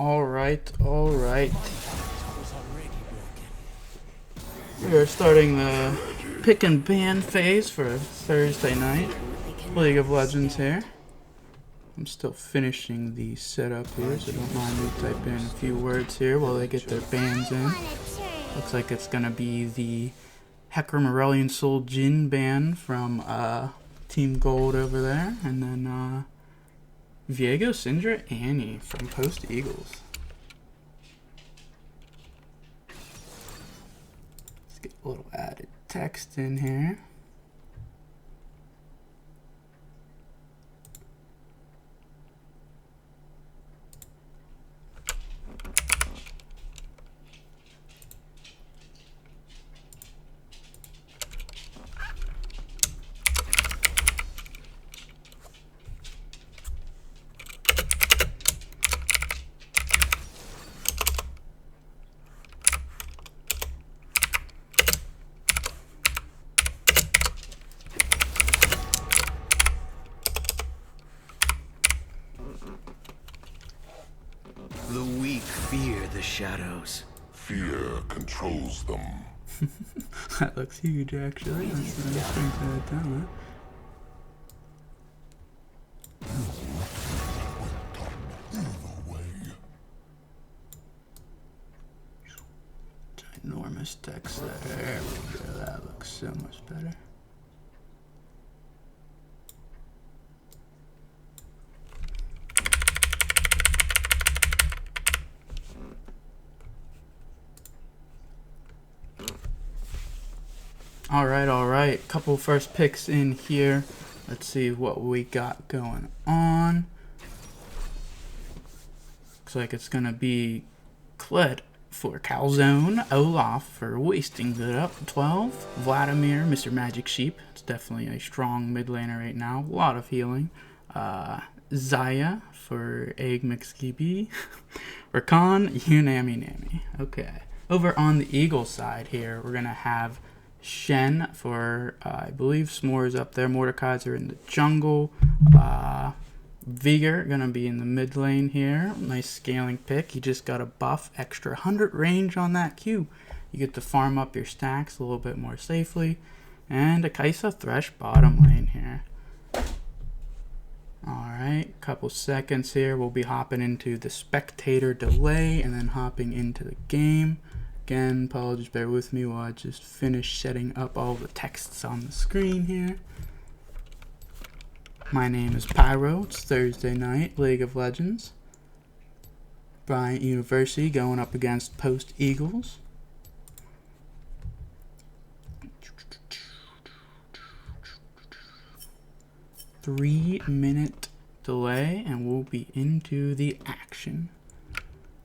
Alright. We are starting the pick and ban phase for Thursday night. League of Legends here. I'm still finishing the setup here, so don't mind me typing in a few words here while they get their bans in. Looks like it's gonna be the Hecker Morellian Soul Jin ban from Team Gold over there, and then Viego Syndra Annie from Post Eagles. Let's get a little added text in here. The weak fear the shadows. Fear controls them. That looks huge, actually. Let's bring that down. Ginormous text there. There we go. That looks so much better. Alright. Couple first picks in here. Let's see what we got going on. Looks like it's gonna be Kled for Calzone, Olaf for Wasting It Up 12, Vladimir, Mr. Magic Sheep. It's definitely a strong mid laner right now. A lot of healing. Zaya for Egg McSkeepy. Rakan, Unami. Okay. Over on the Eagle side here, we're gonna have Shen for, I believe, Smorrs up there. Mordekaiser in the jungle. Vigor gonna be in the mid lane here. Nice scaling pick. He just got a buff, extra 100 range on that Q. You get to farm up your stacks a little bit more safely. And a Kaisa Thresh bottom lane here. Alright, couple seconds here. We'll be hopping into the spectator delay and then hopping into the game. Again, apologies, bear with me while I just finish setting up all the texts on the screen here. My name is Pyro. It's Thursday night, League of Legends. Bryant University going up against Post Eagles. Three-minute delay, and we'll be into the action.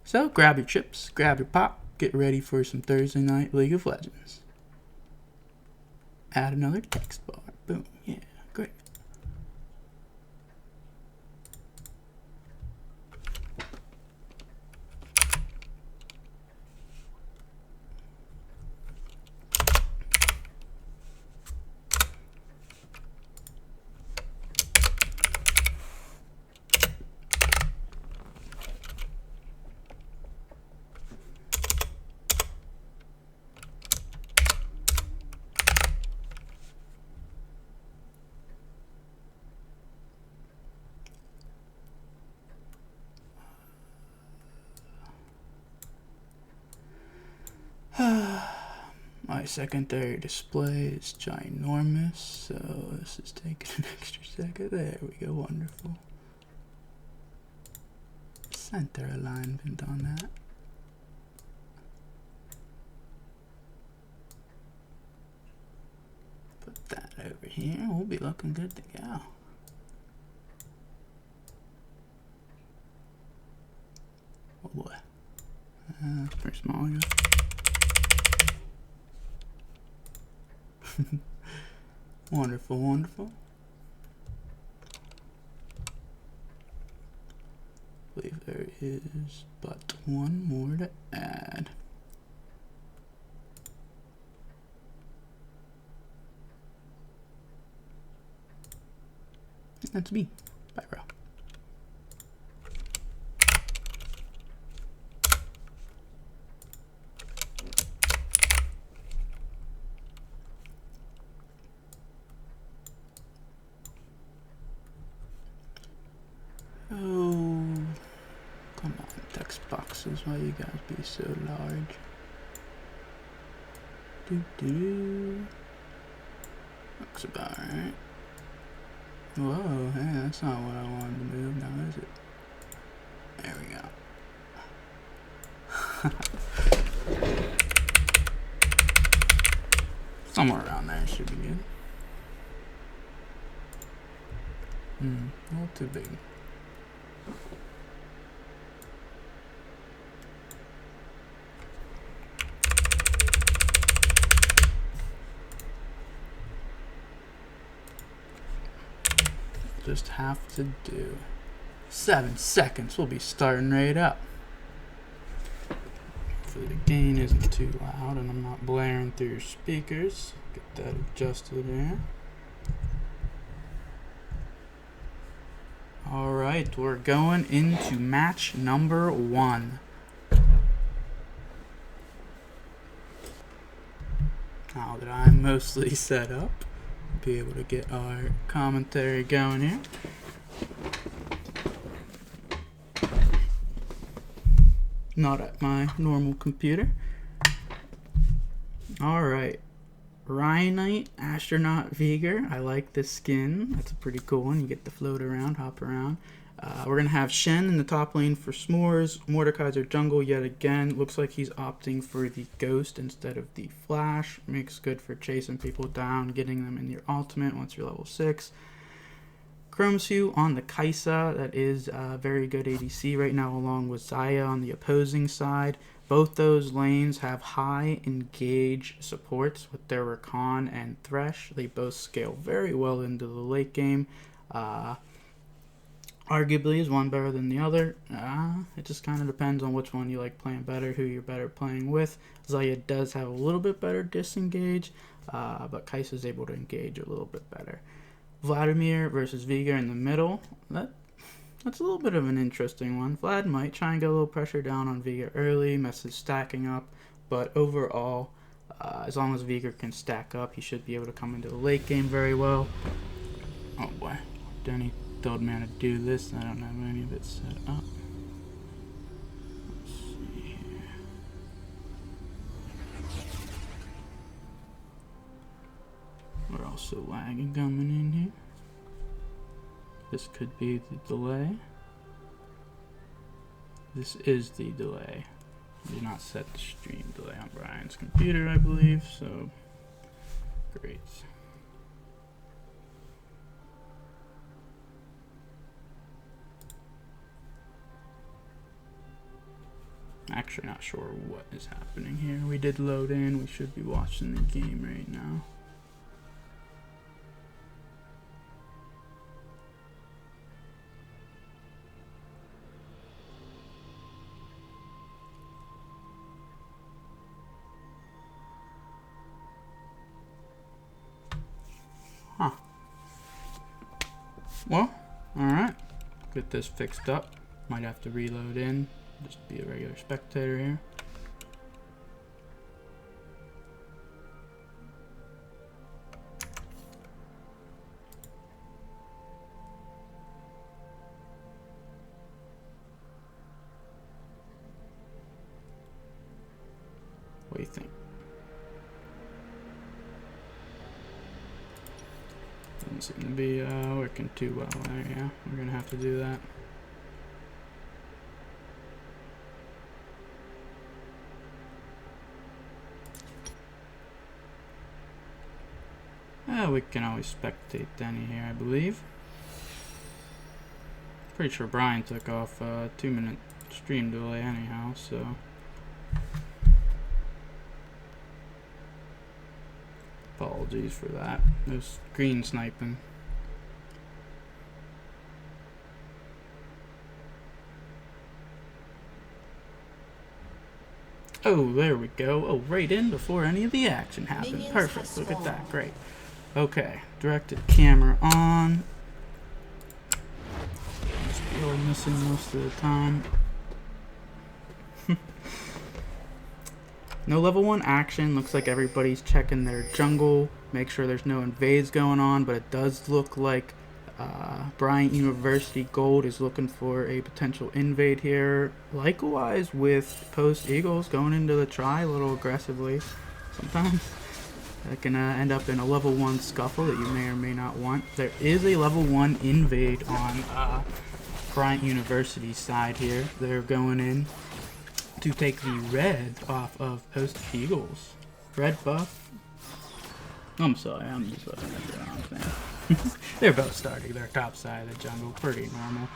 So grab your chips, grab your pop. Get ready for some Thursday night League of Legends. Add another text bar. Boom. Yeah, great. My secondary display is ginormous, so this is taking an extra second. There we go, wonderful. Center alignment on that. Put that over here, we'll be looking good to go. Oh boy. Pretty small, I guess. Wonderful. I believe there is but one more to add. That's me, Pyro. boxes. Why you guys be so large? Looks about right. Whoa, hey, that's not what I wanted to move now, is it? There we go. Somewhere around there should be good. A little too big. Just have to do 7 seconds. We'll be starting right up. Hopefully the gain isn't too loud and I'm not blaring through your speakers. Get that adjusted there. Alright, we're going into match number 1. Now that I'm mostly set up, be able to get our commentary going here. Not at my normal computer. Alright. Ryanite, Astronaut Vigor. I like this skin. That's a pretty cool one. You get to float around, hop around. We're going to have Shen in the top lane for Smorrs. Mordekaiser jungle yet again. Looks like he's opting for the Ghost instead of the Flash. Makes good for chasing people down, getting them in your ultimate once you're level 6. Chromsu on the Kaisa. That is a very good ADC right now, along with Zaya on the opposing side. Both those lanes have high engage supports with their Rakan and Thresh. They both scale very well into the late game. Arguably, is one better than the other? It just kind of depends on which one you like playing better, who you're better playing with. Zaya does have a little bit better disengage, but Kaisa is able to engage a little bit better. Vladimir versus Vigor in the middle. That's a little bit of an interesting one. Vlad might try and get a little pressure down on Vigor early, mess his stacking up, but overall, as long as Vigor can stack up, he should be able to come into the late game very well. Oh boy, Denny told me how to do this. I don't have any of it set up. Let's see here. We're also lagging coming in here. This could be the delay. This is the delay. I did not set the stream delay on Brian's computer, I believe, so great. Actually not sure what is happening here. We did load in. We should be watching the game right now. Huh. Well, alright. Get this fixed up. Might have to reload in. Just be a regular spectator here. What do you think? Doesn't seem to be working too well there, yeah. We're gonna have to do that. We can always spectate Denny here, I believe. Pretty sure Bryant took off a 2-minute stream delay anyhow, so. Apologies for that. There's green sniping. Oh, there we go. Oh, right in before any of the action happened. Perfect. Look at that. Great. Okay. Directed camera on. Just really missing most of the time. No level 1 action. Looks like everybody's checking their jungle. Make sure there's no invades going on, but it does look like Bryant University Gold is looking for a potential invade here. Likewise with Post Eagles going into the try a little aggressively. Sometimes that can end up in a level 1 scuffle that you may or may not want. There is a level 1 invade on Bryant University's side here. They're going in to take the red off of Post Eagles. Red buff. I'm sorry, I'm just looking at the wrong thing. They're both starting their top side of the jungle. Pretty normal.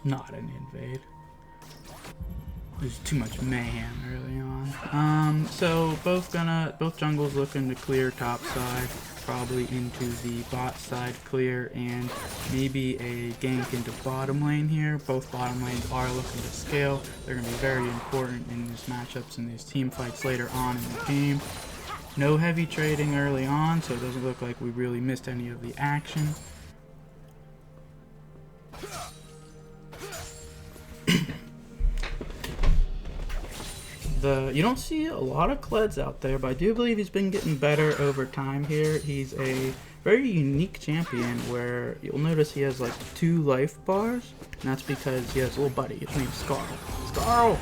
Not an invade. There's too much mayhem early on. So both jungles looking to clear top side, probably into the bot side clear, and maybe a gank into bottom lane here. Both bottom lanes are looking to scale. They're going to be very important in these matchups and these team fights later on in the game. No heavy trading early on, so it doesn't look like we really missed any of the action. You don't see a lot of Kleds out there, but I do believe he's been getting better over time here. He's a very unique champion where you'll notice he has like 2 life bars, and that's because he has a little buddy. His name's Scarl. Scarl!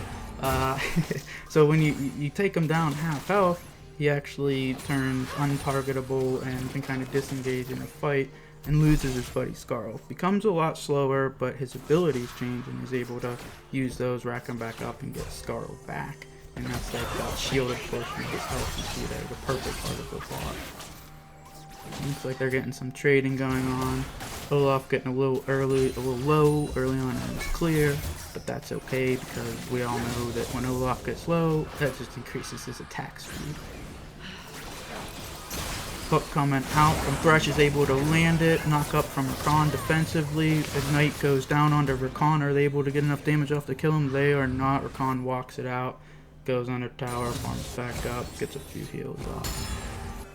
So when you take him down half health, he actually turns untargetable and can kind of disengage in a fight and loses his buddy Scarl. Becomes a lot slower, but his abilities change and he's able to use those, rack him back up, and get Scarl back. And that's like that shielded push and his health you see there, the purple part of the bot. Looks like they're getting some trading going on. Olaf getting a little low early on in his clear, but that's okay because we all know that when Olaf gets low, that just increases his attack speed. Hook coming out, and Thresh is able to land it, knock up from Rakan defensively. Ignite goes down onto Rakan. Are they able to get enough damage off to kill him? They are not. Rakan walks it out, goes under tower, farms back up, gets a few heals off.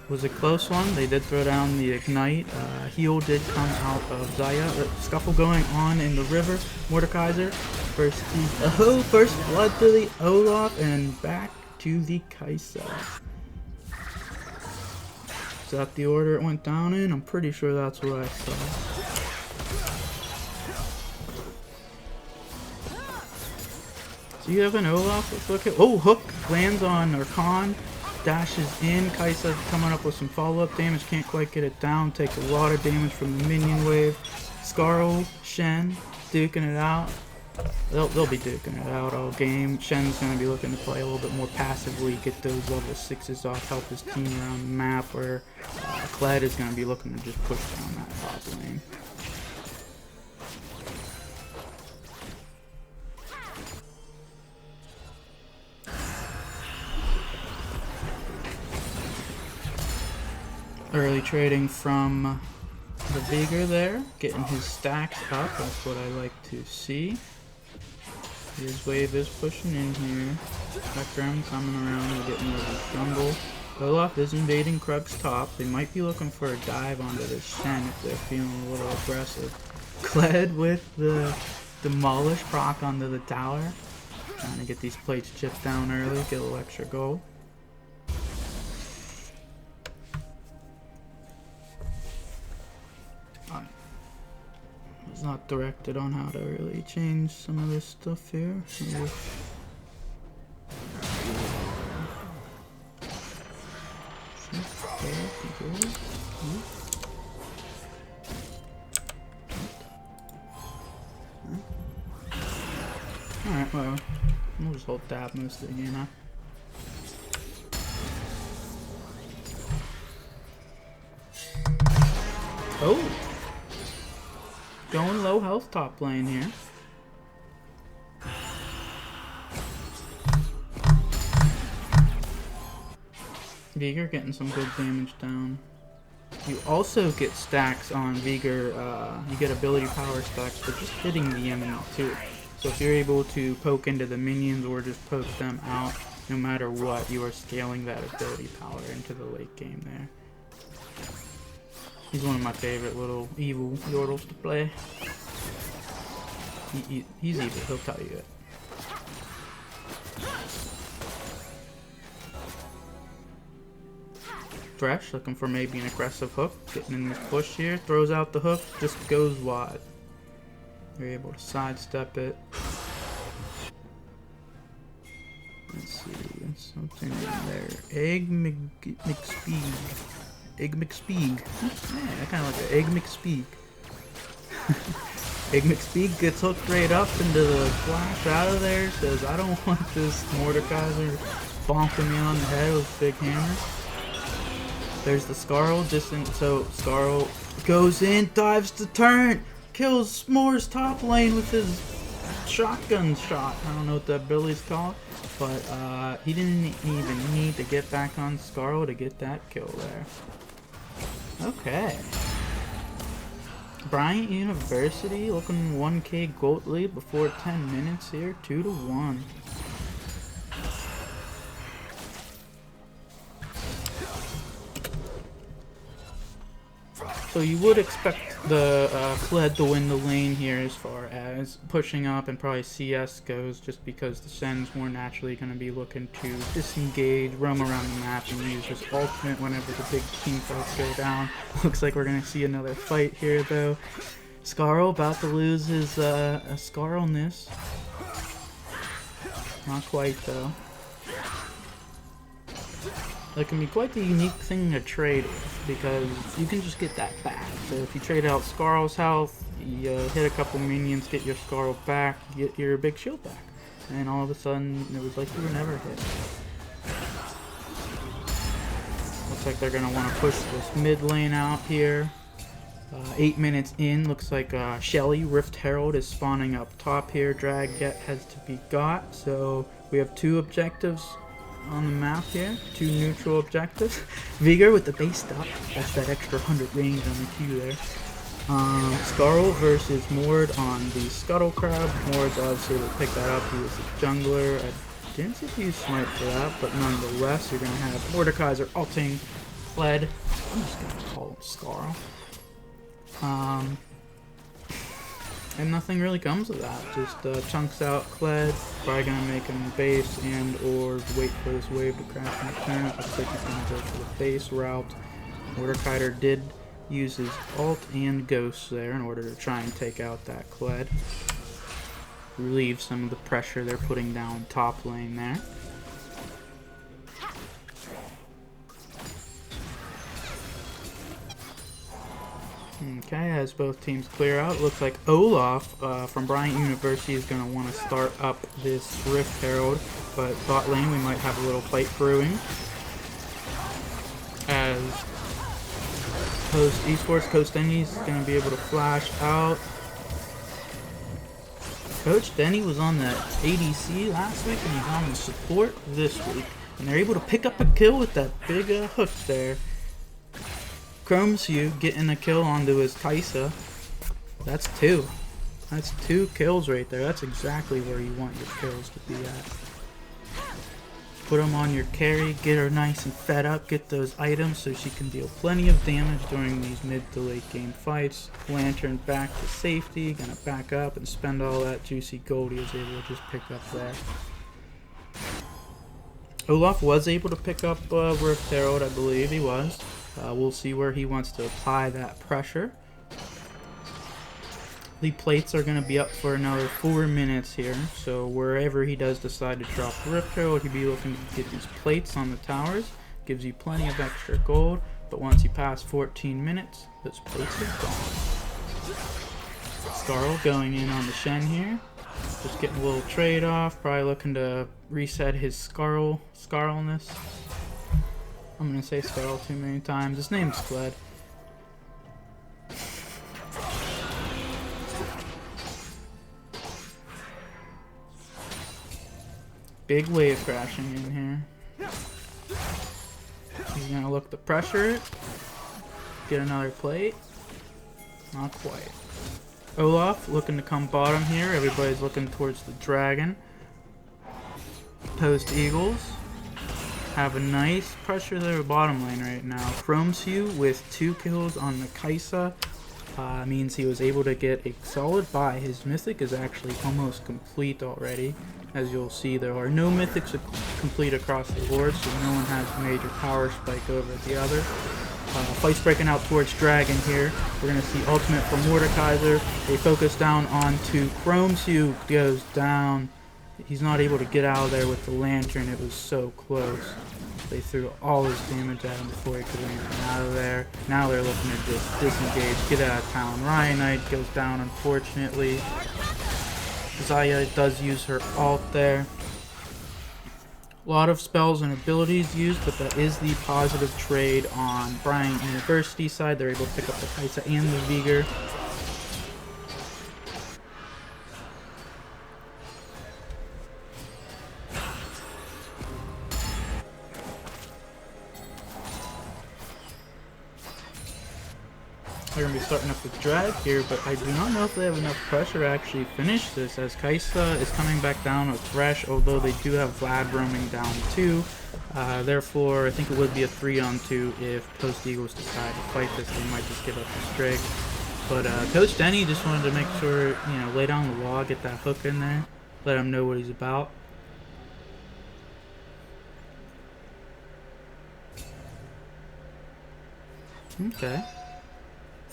Was a close one. They did throw down the Ignite. Heal did come out of Xayah. Scuffle going on in the river. Mordekaiser. First blood to the Olaf, and back to the Kai'Sa. Is that the order it went down in? I'm pretty sure that's what I saw. So you have an Olaf. Let's look at. Oh, Hook lands on Rakan. Dashes in. Kai'Sa coming up with some follow-up damage. Can't quite get it down. Takes a lot of damage from the minion wave. Scarl, Shen, duking it out. They'll be duking it out all game. Shen's going to be looking to play a little bit more passively, get those level 6s off, help his team around the map, where Kled is going to be looking to just push down that top lane. Early trading from the Veigar there, getting his stacks up. That's what I like to see. His wave is pushing in here. Background coming around and getting rid of the jungle. Olaf is invading Krug's top. They might be looking for a dive onto this Shen if they're feeling a little aggressive. Kled with the demolish proc onto the tower. Trying to get these plates chipped down early, get a little extra gold. Not directed on how to really change some of this stuff here. Alright, well, we'll just hold tab most of the game, huh? Oh! Going low health top lane here. Veigar getting some good damage down. You also get stacks on Veigar. You get ability power stacks for just hitting the enemy too. So if you're able to poke into the minions or just poke them out, no matter what, you are scaling that ability power into the late game there. He's one of my favorite little evil yordles to play. He's evil, he'll tell you it. Thresh looking for maybe an aggressive hook. Getting in this push here. Throws out the hook. Just goes wide. You're able to sidestep it. Let's see. Something in there. Egg McSpeed. Egg McSpeed. Yeah, I kind of like an Egg McSpeed. Egg McSpeed gets hooked right up into the flash out of there. Says, I don't want this Mordekaiser bonking me on the head with big hammer. There's the Scarl, so Scarl goes in, dives to turn, kills Smorrs top lane with his shotgun shot. I don't know what that ability's called, but he didn't even need to get back on Scarl to get that kill there. Okay. Bryant University looking 1k gold lead before 10 minutes here, 2-1. So you would expect the Kled to win the lane here as far as pushing up and probably CS goes, just because the Sen's more naturally going to be looking to disengage, roam around the map, and use his ultimate whenever the big team fights go down. Looks like we're going to see another fight here though. Scarl about to lose his Scarlness. Not quite though. That can be quite the unique thing to trade with, because you can just get that back. So if you trade out Scarl's health, you hit a couple minions, get your Scarl back, you get your big shield back. And all of a sudden, it was like you were never hit. Looks like they're going to want to push this mid lane out here. 8 minutes in, looks like Shelly, Rift Herald, is spawning up top here. Drag get has to be got, so we have 2 objectives on the map here, 2 neutral objectives. Vigor with the base stop, that's that extra 100 range on the Q there. Scarl versus Mord on the Scuttle Crab. Mord's obviously able to pick that up, he was the jungler. I didn't see if he used smite for that, but nonetheless, you're going to have Mordekaiser ulting Kled. I'm just going to call him Scarl. And nothing really comes of that. Just chunks out Kled. Probably gonna make him base and or wait for this wave to crash and return. Looks like he's gonna go for the base route. Mordekaiser did use his ult and ghost there in order to try and take out that Kled. Relieve some of the pressure they're putting down top lane there. Okay, as both teams clear out, it looks like Olaf from Bryant University is going to want to start up this Rift Herald, but bot lane we might have a little fight brewing. As Coach Denny's going to be able to flash out. Coach Denny was on the ADC last week and he's on the support this week. And they're able to pick up a kill with that big hook there. Chromsu getting a kill onto his Kaisa. That's 2. That's 2 kills right there. That's exactly where you want your kills to be at. Put them on your carry, get her nice and fed up, get those items so she can deal plenty of damage during these mid to late game fights. Lantern back to safety, gonna back up and spend all that juicy gold he was able to just pick up there. Olaf was able to pick up Rift Herald, I believe he was. We'll see where he wants to apply that pressure. The plates are going to be up for another 4 minutes here, so wherever he does decide to drop Rift Herald, he'll be looking to get these plates on the towers. Gives you plenty of extra gold, but once you pass 14 minutes, those plates are gone. Scarl going in on the Shen here. Just getting a little trade off, probably looking to reset his Scarlness. I'm gonna say Scarl too many times. His name's Kled. Big wave crashing in here. He's gonna look to pressure it. Get another plate. Not quite. Olaf looking to come bottom here. Everybody's looking towards the dragon. Post Eagles. Have a nice pressure there bottom lane right now. Chromsu with 2 kills on the Kaisa means he was able to get a solid buy. His mythic is actually almost complete already. As you'll see, there are no mythics complete across the board, so no one has a major power spike over the other. Fight's breaking out towards Dragon here. We're going to see ultimate from Mordekaiser. They focus down onto Chromsu. Goes down. He's not able to get out of there with the lantern. It was so close. They threw all his damage at him before he could lantern out of there. Now they're looking to just disengage, get out of town. Ryanite goes down, unfortunately. Zaya does use her ult there. A lot of spells and abilities used, but that is the positive trade on Bryant University side. They're able to pick up the Kaisa and the Vigor. They're going to be starting up with Drag here, but I do not know if they have enough pressure to actually finish this, as Kaisa is coming back down with Thresh, although they do have Vlad roaming down too. Therefore, I think it would be a 3-on-2 if Post Eagles decide to fight this. They might just give up the streak. But Coach Denny just wanted to make sure, you know, lay down the law, get that hook in there, let him know what he's about. Okay.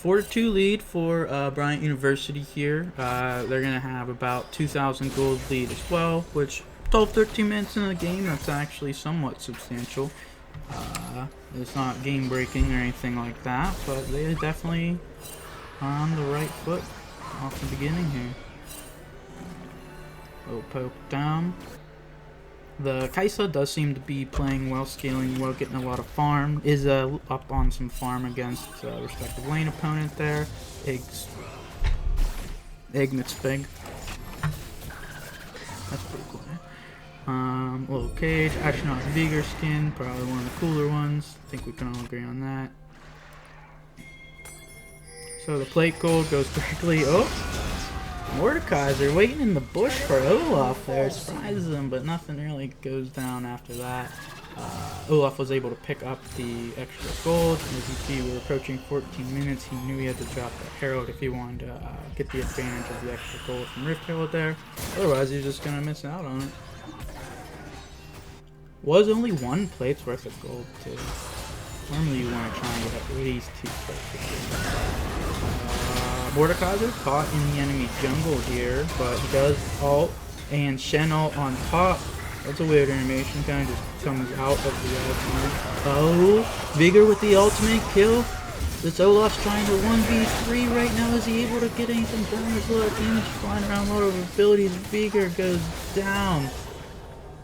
4-2 lead for Bryant University here. They're going to have about 2,000 gold lead as well, which 12-13 minutes in the game, that's actually somewhat substantial. It's not game breaking or anything like that, but they're definitely on the right foot off the beginning here. Little poke down. The Kaisa does seem to be playing well, scaling well, getting a lot of farm. Is up on some farm against respective lane opponent there. Egg mix big. That's pretty cool. Little cage, astronaut Vigor skin, probably one of the cooler ones. I think we can all agree on that. So the plate gold goes directly. Oh! Mordekaiser waiting in the bush for Olaf there, surprises him, but nothing really goes down after that. Olaf was able to pick up the extra gold. As you see, we're approaching 14 minutes. He knew he had to drop the Herald if he wanted to get the advantage of the extra gold from Rift Herald there. Otherwise, he's just going to miss out on it. Was only one plate's worth of gold, too. Normally, you want to try and get at least 2 plates. Mordekaiser caught in the enemy jungle here, but he does ult, and Shen ult on top. That's a weird animation, kind of just comes out of the ultimate. Oh, Vigor with the ultimate kill. This Olaf's trying to 1v3 right now. Is he able to get anything done? There's a lot of damage flying around, a lot of abilities. Vigor goes down.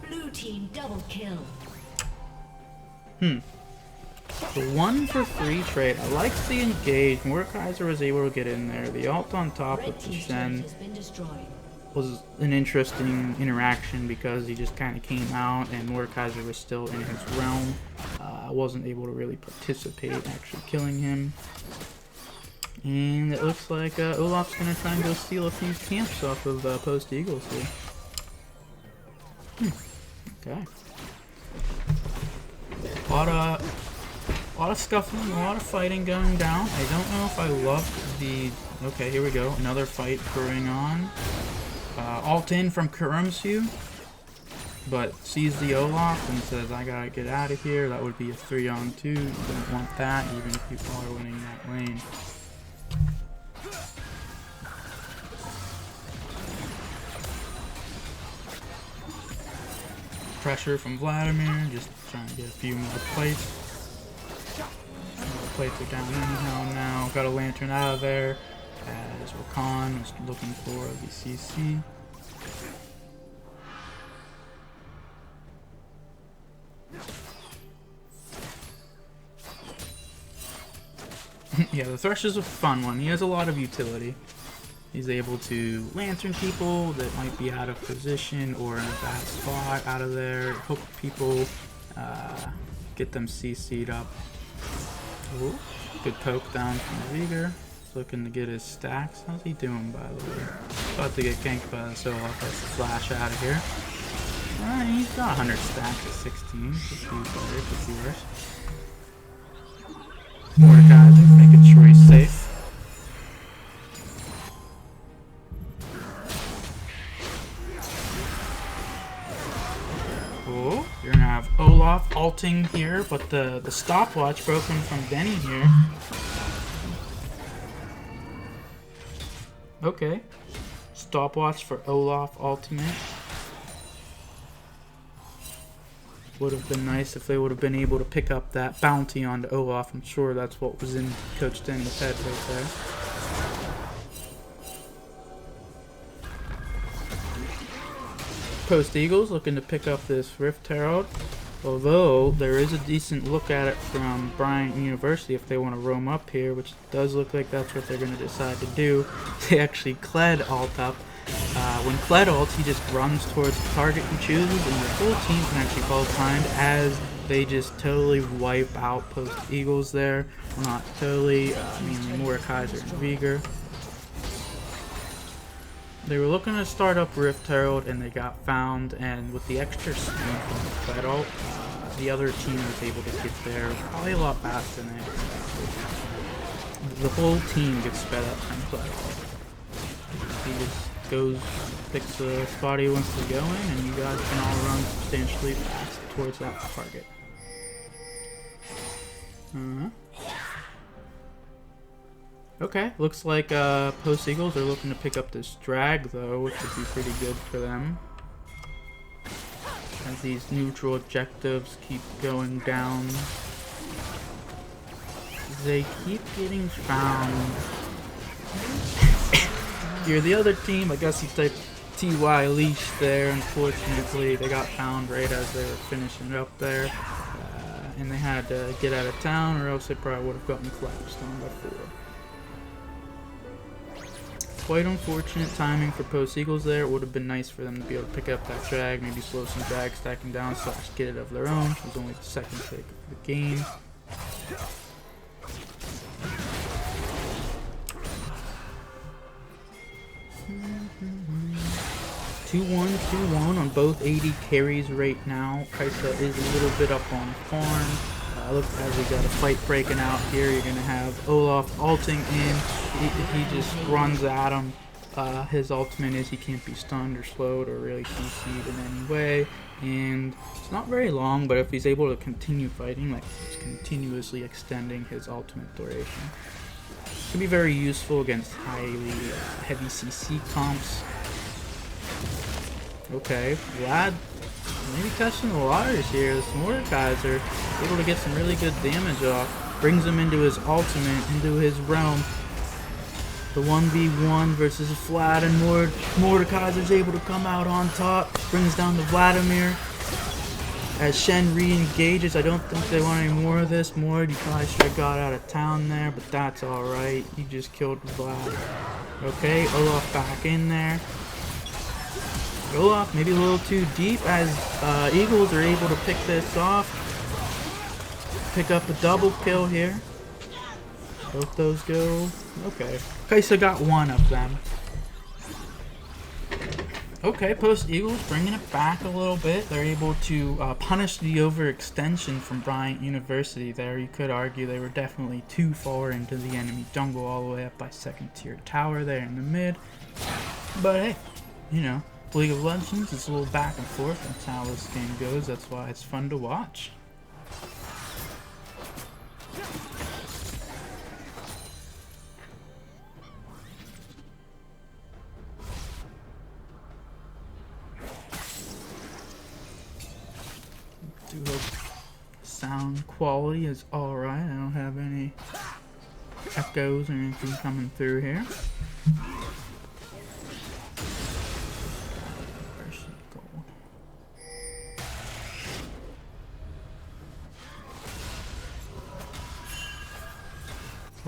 Blue team double kill. The 1-for-3 trade. I like the engage. Mordekaiser was able to get in there. The ult on top of the Shen was an interesting interaction because he just kind of came out and Mordekaiser was still in his realm. I wasn't able to really participate actually killing him. And it looks like Olaf's going to try and go steal a few camps off of Post Eagles here. Okay. A lot of scuffling, a lot of fighting going down. I don't know if I love the... Okay, here we go. Another fight going on. Ult in from Chromsu, but sees the Olaf and says, I gotta get out of here. That would be a 3-on-2. You don't want that, even if people are winning that lane. Pressure from Vladimir, just trying to get a few more plates. Plates are down anyhow now. Got a lantern out of there as Rakan is looking for the CC. Yeah, the Thresh is a fun one. He has a lot of utility. He's able to lantern people that might be out of position or in a bad spot out of there, hook people, get them CC'd up. Ooh, good poke down from Vigor. He's looking to get his stacks. How's he doing, by the way? About to get ganked by the Solo. Let's flash out of here. He's got 100 stacks at 16. Could be better, could be worse. Mordekaiser making sure he's safe. You're gonna have Olaf ulting here, but the stopwatch broken from Denny here. Okay. Stopwatch for Olaf ultimate. Would have been nice if they would have been able to pick up that bounty onto Olaf. I'm sure that's what was in Coach Denny's head right there. Post Eagles looking to pick up this Rift Herald. Although there is a decent look at it from Bryant University if they want to roam up here, which does look like that's what they're going to decide to do. They actually Kled ult up. When Kled ults, he just runs towards the target he chooses, and the whole team can actually fall behind as they just totally wipe out Post Eagles there. Well, not totally, mainly Mordekaiser and Veigar. They were looking to start up Rift Herald and they got found, and with the extra speed from the Kled ult, the other team was able to get there probably a lot faster than they expected. The whole team gets sped up from Kled ult. He just goes, picks the spot he wants to go in, and you guys can all run substantially fast towards that target. Okay, looks like Post Eagles are looking to pick up this drag though, which would be pretty good for them. As these neutral objectives keep going down. They keep getting found. You're the other team, I guess you type TY leash there. Unfortunately, they got found right as they were finishing up there. And they had to get out of town, or else they probably would have gotten collapsed on before. Quite unfortunate timing for Post Eagles there. It would have been nice for them to be able to pick up that drag, maybe slow some drag stacking down / get it of their own. It was only the second pick of the game. Two-one, 2-1 on both AD carries right now. Kaisa is a little bit up on farm. Look, as we got a fight breaking out here, you're going to have Olaf ulting in. He just runs at him. His ultimate is he can't be stunned or slowed or really CC'd in any way. And it's not very long, but if he's able to continue fighting, like he's continuously extending his ultimate duration. It can be very useful against highly heavy CC comps. Okay, Vlad maybe testing the waters here. This Mordekaiser able to get some really good damage off. Brings him into his ultimate, into his realm. The 1v1 versus Vlad, and Mordekaiser's able to come out on top. Brings down the Vladimir. As Shen re-engages, I don't think they want any more of this. Mord, you probably should have got out of town there, but that's alright. You just killed Vlad. Okay, Olaf back in there. Olaf maybe a little too deep as Eagles are able to pick this off. Pick up a double kill here. Both those go. Okay. Kaisa got one of them. Okay, Post Eagles bringing it back a little bit. They're able to punish the overextension from Bryant University there. You could argue they were definitely too far into the enemy jungle, all the way up by second tier tower there in the mid. But hey, you know, League of Legends is a little back and forth. That's how this game goes. That's why it's fun to watch. Do hope sound quality is alright. I don't have any echoes or anything coming through here.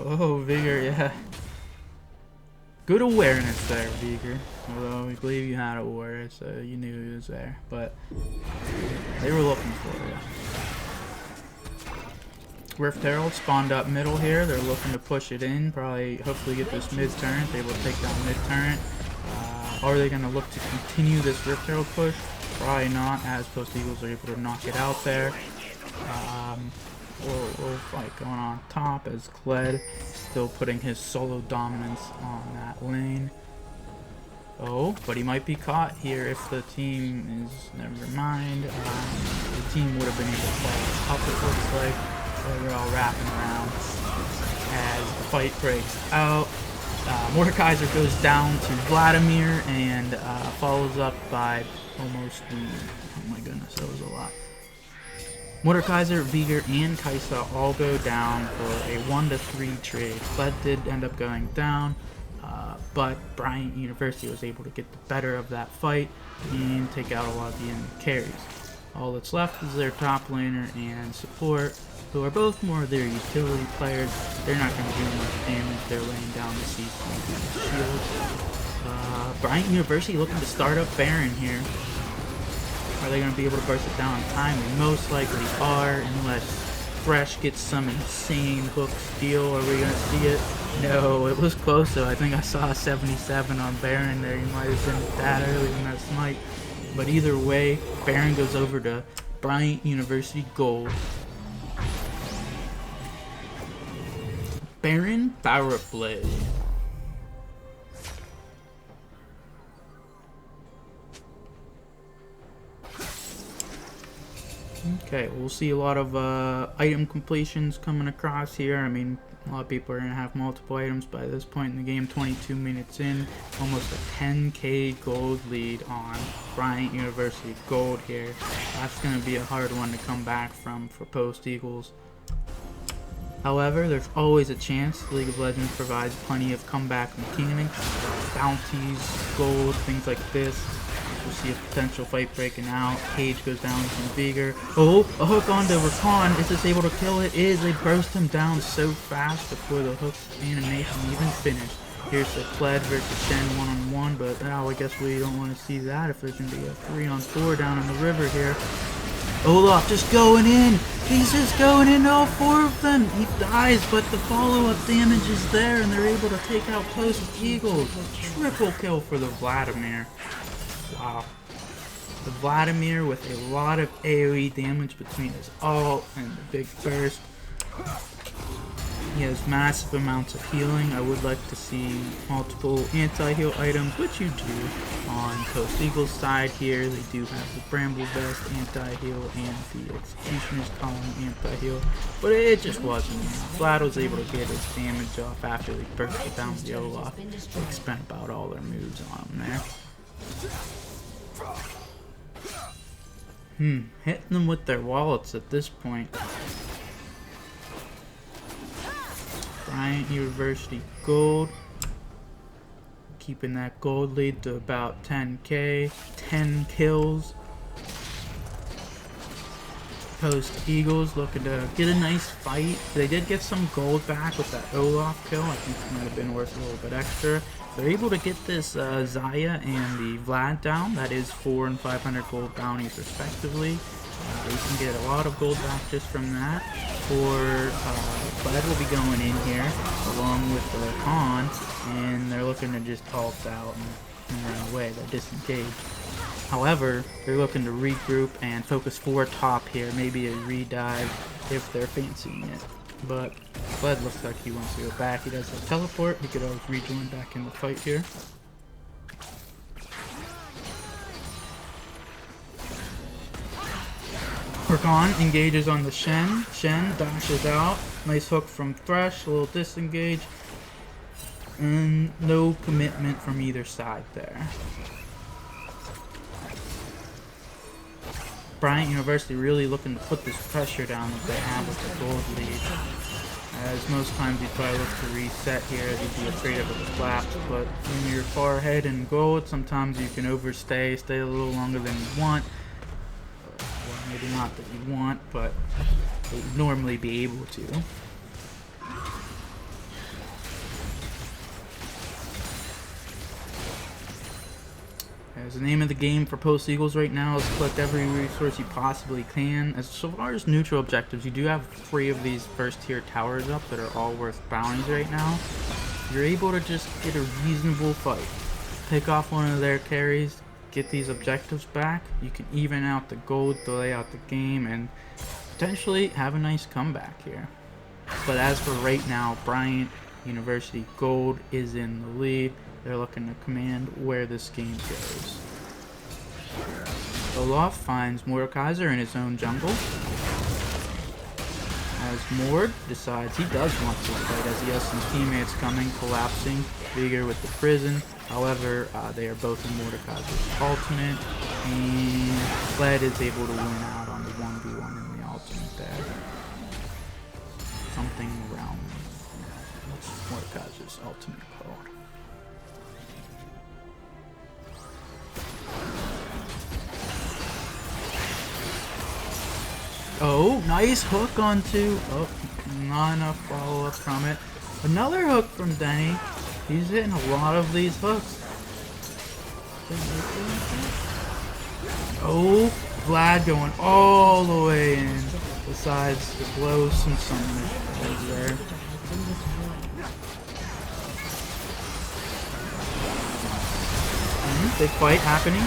Oh, Veigar, yeah. Good awareness there, Veigar. Although we believe you had a ward, so you knew he was there. But they were looking for you. Rift Herald spawned up middle here. They're looking to push it in. Probably, hopefully get this mid-turret. They will take down mid-turret. Are they going to look to continue this Rift Herald push? Probably not, as Post Eagles are able to knock it out there. Little fight going on top as Kled still putting his solo dominance on that lane. Oh, but he might be caught here if the team is... Never mind. The team would have been able to fall up, it looks like. So they're all wrapping around as the fight breaks out. Mordekaiser goes down to Vladimir and follows up by almost... Oh my goodness, that was a lot. Mordekaiser, Vigor, and Kaisa all go down for a 1-3 trade. Fled did end up going down, but Bryant University was able to get the better of that fight and take out a lot of the enemy carries. All that's left is their top laner and support, who are both more of their utility players. They're not going to do much damage. They're laying down the CC shield. Bryant University looking to start up Baron here. Are they going to be able to burst it down in time? They most likely are, unless Fresh gets some insane hook steal. Are we going to see it? No, it was close though. I think I saw a 77 on Baron there. He might have been that early in that smite. But either way, Baron goes over to Bryant University Gold. Baron Barret Blade. Okay, we'll see a lot of item completions coming across here. I mean, a lot of people are going to have multiple items by this point in the game. 22 minutes in, almost a 10k gold lead on Bryant University Gold here. That's going to be a hard one to come back from for Post Eagles. However, there's always a chance. League of Legends provides plenty of comeback mechanics, bounties, gold, things like this. We'll see a potential fight breaking out. Cage goes down from Vigor. Oh, a hook onto Rakan. Is this able to kill it? Is. They burst him down so fast before the hook animation even finished. Here's the Kled versus Shen one-on-one, but now I guess we don't want to see that if there's going to be a 3-on-4 down in the river here. Olaf just going in. He's just going in, all four of them. He dies, but the follow-up damage is there, and they're able to take out Post Eagles. Triple kill for the Vladimir. Wow. The Vladimir with a lot of AoE damage between his ult and the big burst. He has massive amounts of healing. I would like to see multiple anti-heal items, which you do on Post Eagles side here. They do have the Bramble Vest anti-heal and the Executioner's Column anti-heal, but it just wasn't enough. Vlad was able to get his damage off after they bursted down the Olaf. They spent about all their moves on him there. Hitting them with their wallets at this point. Bryant University Gold. Keeping that gold lead to about 10k. 10 kills. Post Eagles looking to get a nice fight. They did get some gold back with that Olaf kill. I think it might have been worth a little bit extra. They're able to get this Zaya and the Vlad down. That is 400 and 500 gold bounties respectively. They can get a lot of gold back just from that. Vlad will be going in here along with the Khan, and they're looking to just ult out and run away. They're disengaged. However, they're looking to regroup and focus 4 top here. Maybe a redive if they're fancying it. But Fled looks like he wants to go back. He does have teleport. He could always rejoin back in the fight here. Rakan engages on the Shen. Shen dashes out. Nice hook from Thresh. A little disengage. And no commitment from either side there. Bryant University really looking to put this pressure down that they have with the gold lead. As most times you probably look to reset here, you'd be afraid of a collapse, but when you're far ahead in gold, sometimes you can overstay, stay a little longer than you want. Well, maybe not that you want, but you'd normally be able to. As the name of the game for Post Eagles right now is collect every resource you possibly can. As far as neutral objectives, you do have 3 of these first tier towers up that are all worth bounties right now. You're able to just get a reasonable fight. Pick off one of their carries, get these objectives back. You can even out the gold, delay out the game, and potentially have a nice comeback here. But as for right now, Bryant University Gold is in the lead. they're looking to command where this game goes. Olaf finds Mordekaiser in his own jungle. As Mord decides he does want to fight, as he has some teammates coming, collapsing, Vigor with the prison. However, they are both in Mordekaiser's alternate, and Kled is able to win out on the 1v1 in the alternate there. Something around what's Mordekaiser's ultimate called? Oh, nice hook onto. Oh, not enough follow up from it. Another hook from Denny. He's hitting a lot of these hooks. Oh, Vlad going all the way in. Decides to blow some summoners there. Big fight happening.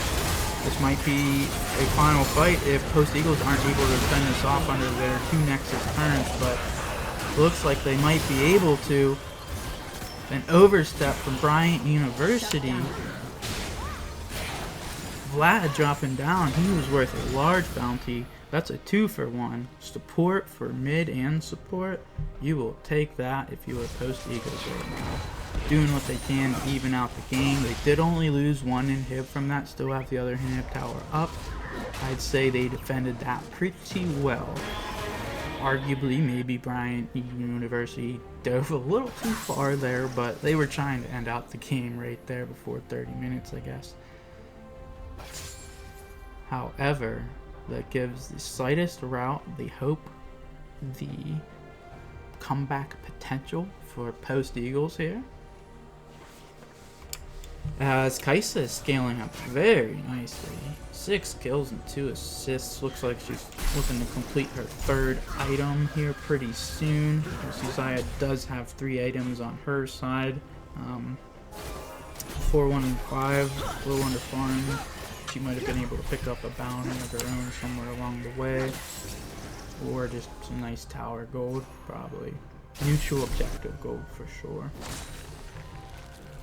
This might be a final fight if Post Eagles aren't able to fend this off under their 2 Nexus turns, but looks like they might be able to. An overstep from Bryant University. Vlad dropping down. He was worth a large bounty. That's a 2-for-1. Support for mid and support. You will take that if you are Post Eagles right now. Doing what they can to even out the game. They did only lose 1 inhib from that. Still have the other inhib tower up. I'd say they defended that pretty well. Arguably, maybe Bryant University dove a little too far there, but they were trying to end out the game right there before 30 minutes, I guess. However, that gives the slightest route, the hope, the comeback potential for Post Eagles here. As Kaisa is scaling up very nicely. 6 kills and 2 assists. Looks like she's looking to complete her 3rd item here pretty soon. Suziah does have 3 items on her side. 4, 1, and 5. A little under farm. She might have been able to pick up a bounty of her own somewhere along the way. Or just some nice tower gold, probably. Mutual objective gold for sure.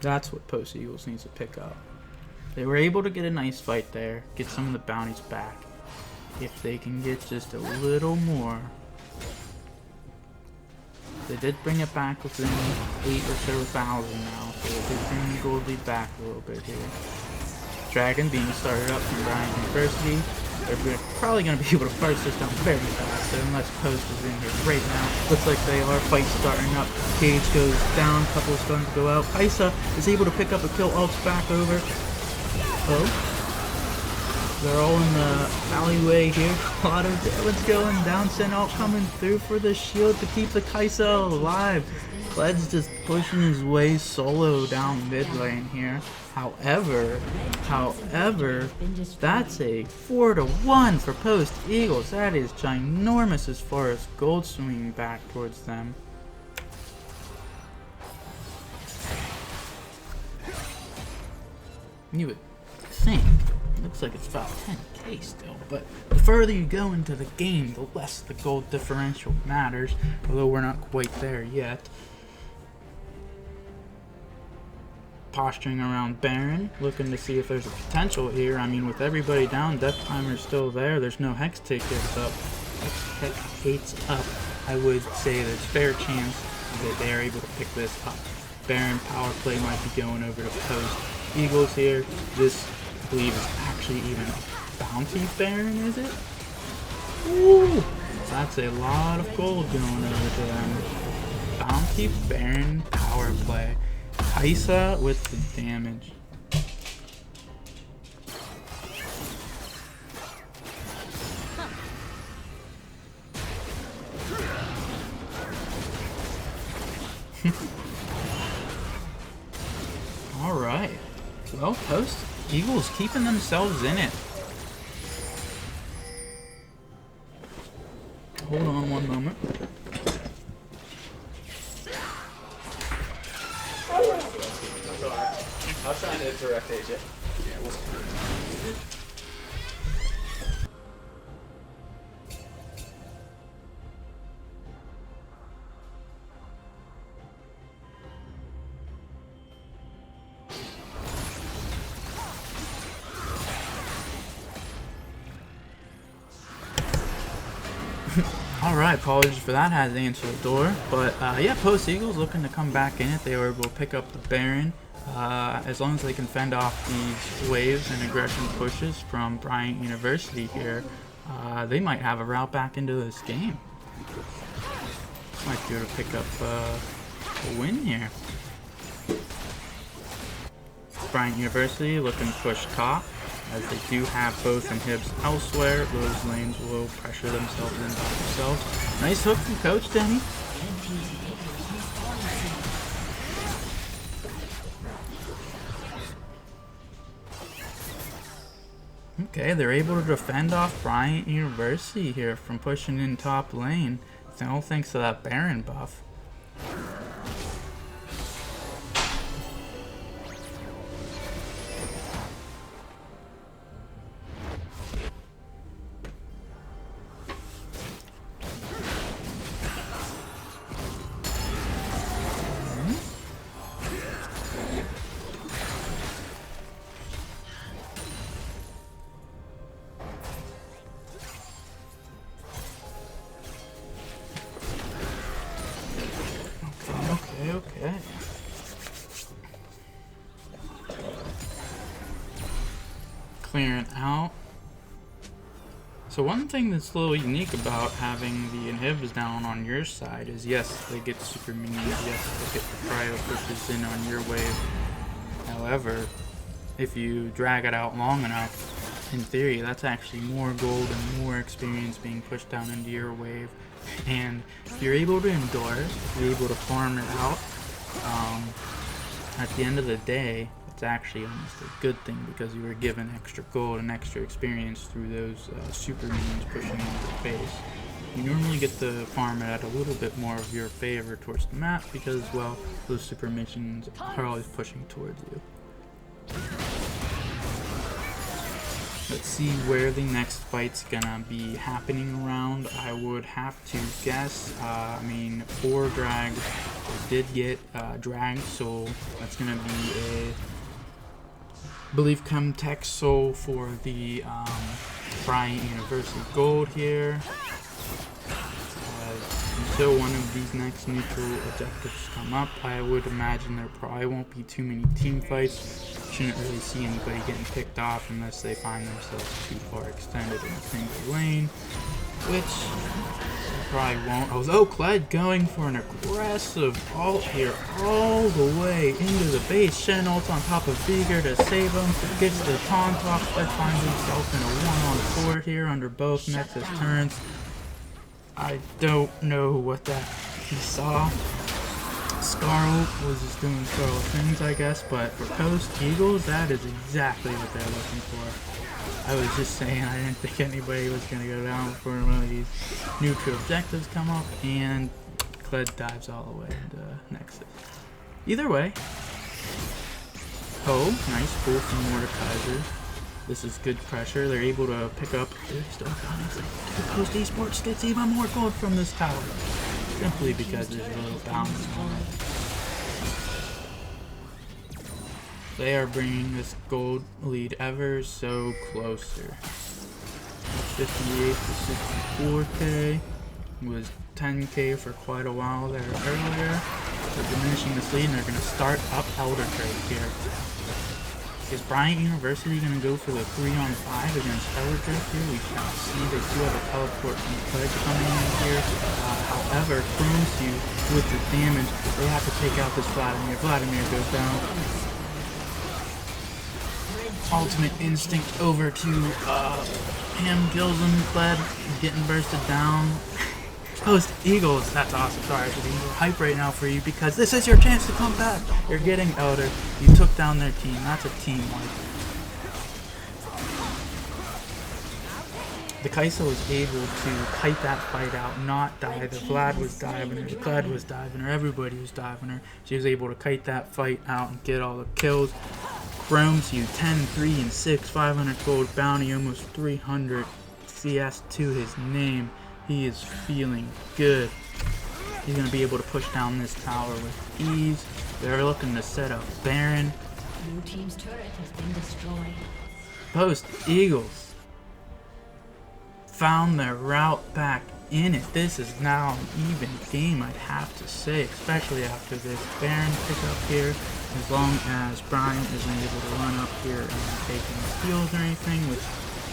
That's what Post Eagles needs to pick up. They were able to get a nice fight there, get some of the bounties back. If they can get just a little more. They did bring it back within 8 or so thousand now, so they did bring the gold lead back a little bit here. Dragon being started up from Bryant University. They're probably going to be able to parse this down very fast, unless Post is in here right now. Looks like they are. Fight starting up. Cage goes down. Couple of stuns go out. Kaisa is able to pick up a kill. Ults back over. Oh. They're all in the alleyway here. A lot of damage going down. Send out coming through for the shield to keep the Kaisa alive. Kled's just pushing his way solo down mid lane here. However, that's a 4-1 for Post Eagles. That is ginormous as far as gold swinging back towards them. You would think. Looks like it's about 10k still, but the further you go into the game, the less the gold differential matters, although we're not quite there yet. Posturing around Baron, looking to see if there's a potential here. I mean, with everybody down, Death Timer's still there. There's no Hex Tickets up. Hex Hates up. I would say there's fair chance that they are able to pick this up. Baron power play might be going over to Post Eagles here. This, I believe, is actually even a bounty Baron, is it? Ooh! That's a lot of gold going over to them. Bounty Baron power play. Kaisa with the damage. Alright. Well, Post Eagles keeping themselves in it. Hold on one moment. I was trying to direct AJ. Alright, apologies for that, had to answer the door. But yeah, Post Eagles looking to come back in it. They were able to pick up the Baron. As long as they can fend off these waves and aggression pushes from Bryant University here, they might have a route back into this game. Might be able to pick up a win here. Bryant University looking to push top, as they do have both inhibs elsewhere. Those lanes will pressure themselves in by themselves. Nice hook from Coach Denny. Okay, they're able to defend off Bryant University here from pushing in top lane. All thanks to that Baron buff. Okay. Clearing out. So one thing that's a little unique about having the inhibs down on your side is, yes, they get super minions, yes, they get the Pyro pushes in on your wave. However, if you drag it out long enough, in theory, that's actually more gold and more experience being pushed down into your wave. And if you're able to endure it, you're able to farm it out, at the end of the day, it's actually almost a good thing because you were given extra gold and extra experience through those super minions pushing into the base. You normally get to farm it at a little bit more of your favor towards the map because, well, those super minions are always pushing towards you. Let's see where the next fight's gonna be happening around. I would have to guess, I mean, 4 drag did get dragged, so that's gonna be a, I believe, Chemtech soul for the Bryant University gold here. Until one of these next neutral objectives come up, I would imagine there probably won't be too many team fights. Shouldn't really see anybody getting picked off unless they find themselves too far extended in a single lane, which they probably won't. Oh, Kled going for an aggressive ult here all the way into the base. Shen ults on top of Vigor to save him, gets the taunt off. Kled finds himself in a 1-on-4 here under both Nexus turns. I don't know what that he saw. Scarlet was just doing Scarlet things, I guess, but for Coast Eagles, that is exactly what they're looking for. I was just saying I didn't think anybody was going to go down before one of these neutral objectives come up, and Kled dives all the way into Nexus. Either way, nice pull from Mordekaiser. This is good pressure. They're able to pick up. They're still coming. Coast Esports gets even more gold from this tower, simply because there's a little balance on it. They are bringing this gold lead ever so closer. 58 to 64k. Was 10k for quite a while there earlier. They're diminishing this lead, and they're going to start up Elder Trade here. Is Bryant University going to go for the 3-on-5 against Elder here? We shall see. They do have a teleport from Pledge coming in here. However, Chromsu, with the damage, they have to take out this Vladimir. Vladimir goes down. Ultimate Instinct over to him, kills him. Pledge getting bursted down. Post Eagles, that's awesome. Sorry, I should be more hype right now for you because this is your chance to come back. You're getting Elder. You took down their team. That's a team wipe. The Kai'Sa was able to kite that fight out, not die. The Vlad was diving her, the Kled was diving her, everybody was diving her. She was able to kite that fight out and get all the kills. Chromsu, 10, 3, and 6, 500 gold bounty, almost 300 CS to his name. He is feeling good. He's going to be able to push down this tower with ease. They're looking to set up Baron. Blue team's turret has been destroyed. Post Eagles found their route back in it. This is now an even game, I'd have to say, especially after this Baron pickup here. As long as Bryant isn't able to run up here and take any steals or anything, which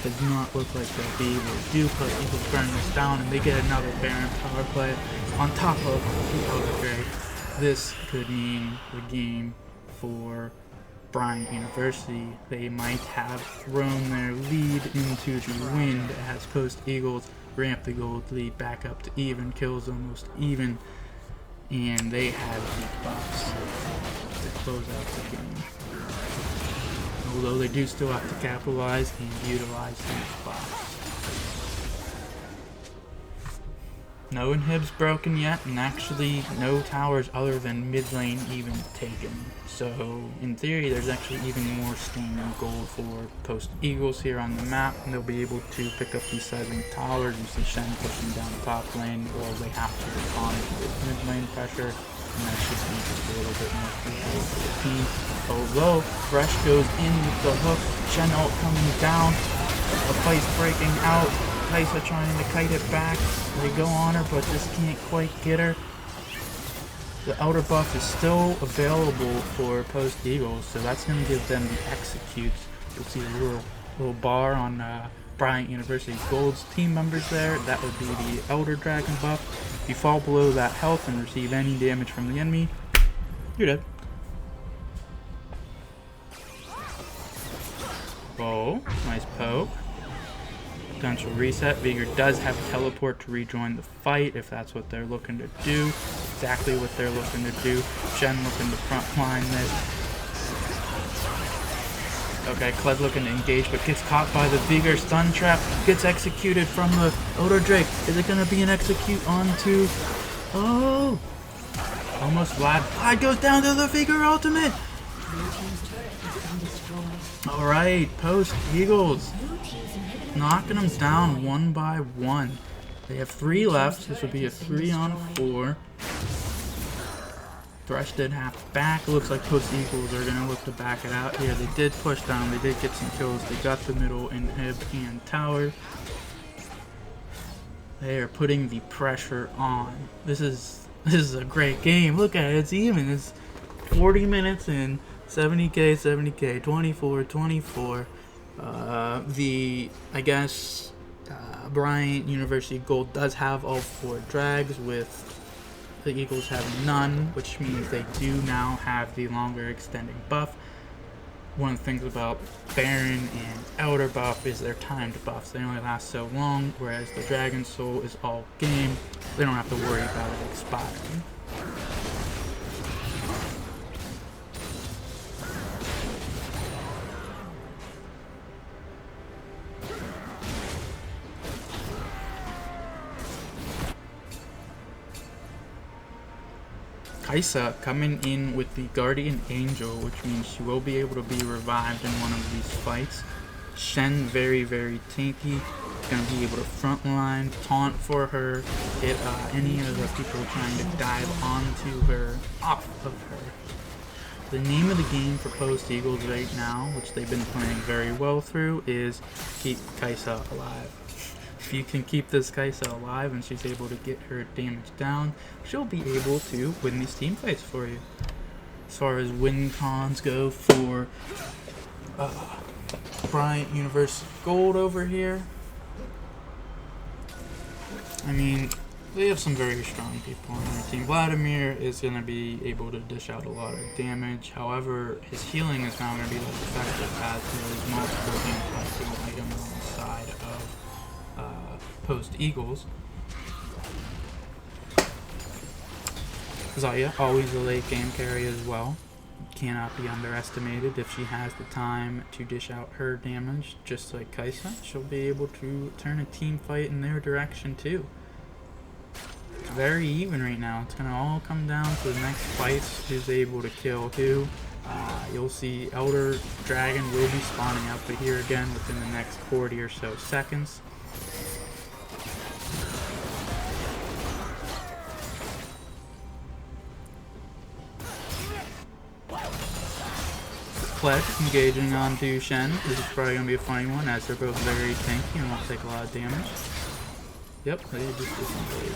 does not look like they'll be able to do, but Eagles burn this down and they get another Baron power play on top of the other Drake. This could mean the game for Bryant University. They might have thrown their lead into the wind as Post Eagles ramp the gold lead back up to even, kills almost even, and they have the buffs to close out the game. Although they do still have to capitalize and utilize these buffs. No inhibs broken yet, and actually no towers other than mid lane even taken. So in theory, there's actually even more standing gold for Post Eagles here on the map, and they'll be able to pick up these seven towers. You see Shen pushing down the top lane, or they have to respond to mid lane pressure, and that should be just a little bit more control for the team. Although Fresh goes in with the hook, Shen ult coming down, a fight's breaking out. Kaisa trying to kite it back. They go on her, but just can't quite get her. The outer buff is still available for Post Eagles, so that's going to give them the executes. You'll see a little bar on Bryant University Gold's team members there. That would be the Elder Dragon buff. If you fall below that health and receive any damage from the enemy, you're dead. Oh, nice poke. Potential reset. Vigor does have teleport to rejoin the fight if that's what they're looking to do. Exactly what they're looking to do. Shen looking to frontline this. Okay, Kled looking to engage, but gets caught by the Vigor stun trap. Gets executed from the Elder Drake. Is it going to be an execute onto... Oh! Almost Vlad. Vlad goes down to the Vigor ultimate! Alright, Post Eagles. Knocking them down one by one. They have 3 left. This would be a 3-on-4. Thresh did half back. It looks like Post Eagles are going to look to back it out here. They did push down. They did get some kills. They got the middle inhib and tower. They are putting the pressure on. This is a great game. Look at it. It's even. It's 40 minutes in. 70k, 70k, 24, 24. I guess Bryant University Gold does have all 4 drags, with the Eagles having none, which means they do now have the longer extending buff. One of the things about Baron and Elder buff is their timed buffs. They only last so long, whereas the Dragon Soul is all game. They don't have to worry about it expiring. Kaisa coming in with the Guardian Angel, which means she will be able to be revived in one of these fights. Shen, very, very tanky. Going to be able to frontline, taunt for her, get any of the people trying to dive onto her, off of her. The name of the game for Post Eagles right now, which they've been playing very well through, is keep Kaisa alive. If you can keep this Kaisa alive and she's able to get her damage down, she'll be able to win these team fights for you. As far as win cons go for Bryant University Gold over here, I mean, they have some very strong people on their team. Vladimir is going to be able to dish out a lot of damage. However, his healing is not going to be less effective as there's multiple impacting items on the side of Post Eagles. Zaya, always a late game carry as well. Cannot be underestimated. If she has the time to dish out her damage, just like Kaisa, she'll be able to turn a team fight in their direction too. It's very even right now. It's going to all come down to the next fights, who's able to kill who. You'll see Elder Dragon will be spawning up here again within the next 40 or so seconds. Kled engaging onto Shen. This is probably going to be a funny one, as they're both very tanky and won't take a lot of damage. Yep, they just disengaged.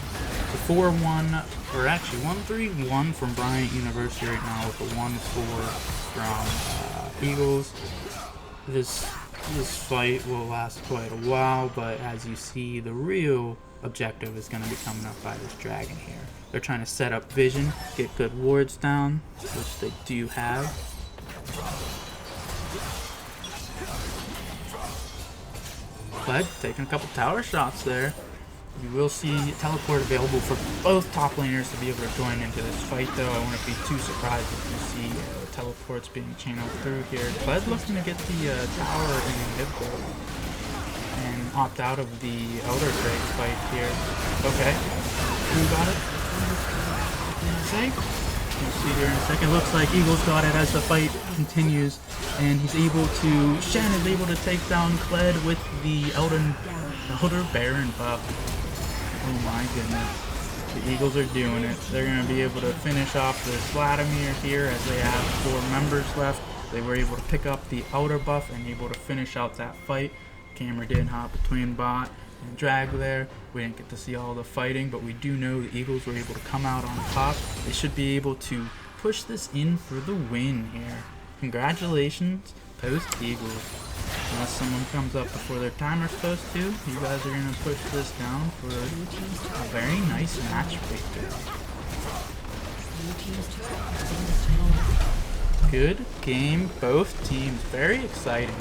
The 4-1, or actually 1-3-1 from Bryant University right now with a 1-4 from Eagles. This fight will last quite a while, but as you see, the real objective is going to be coming up by this dragon here. They're trying to set up vision, get good wards down, which they do have. But taking a couple tower shots there. You will see teleport available for both top laners to be able to join into this fight, though. I wouldn't be too surprised if you see teleports being channeled through here. Kled looking to get the tower in hit though, and opt out of the Elder Drake fight here. Okay, who got it? We'll see here in a second. Looks like Eagles got it as the fight continues, and he's able to. Shen is able to take down Kled with the Elder Baron buff. Oh my goodness. The Eagles are doing it. They're going to be able to finish off this Vladimir here as they have 4 members left. They were able to pick up the outer buff and able to finish out that fight. Camera did hop between bot and drag there. We didn't get to see all the fighting, but we do know the Eagles were able to come out on top. They should be able to push this in for the win here. Congratulations, Post Eagles. Unless someone comes up before their timer's supposed to, you guys are going to push this down for a very nice match victory. Good game, both teams. Very exciting.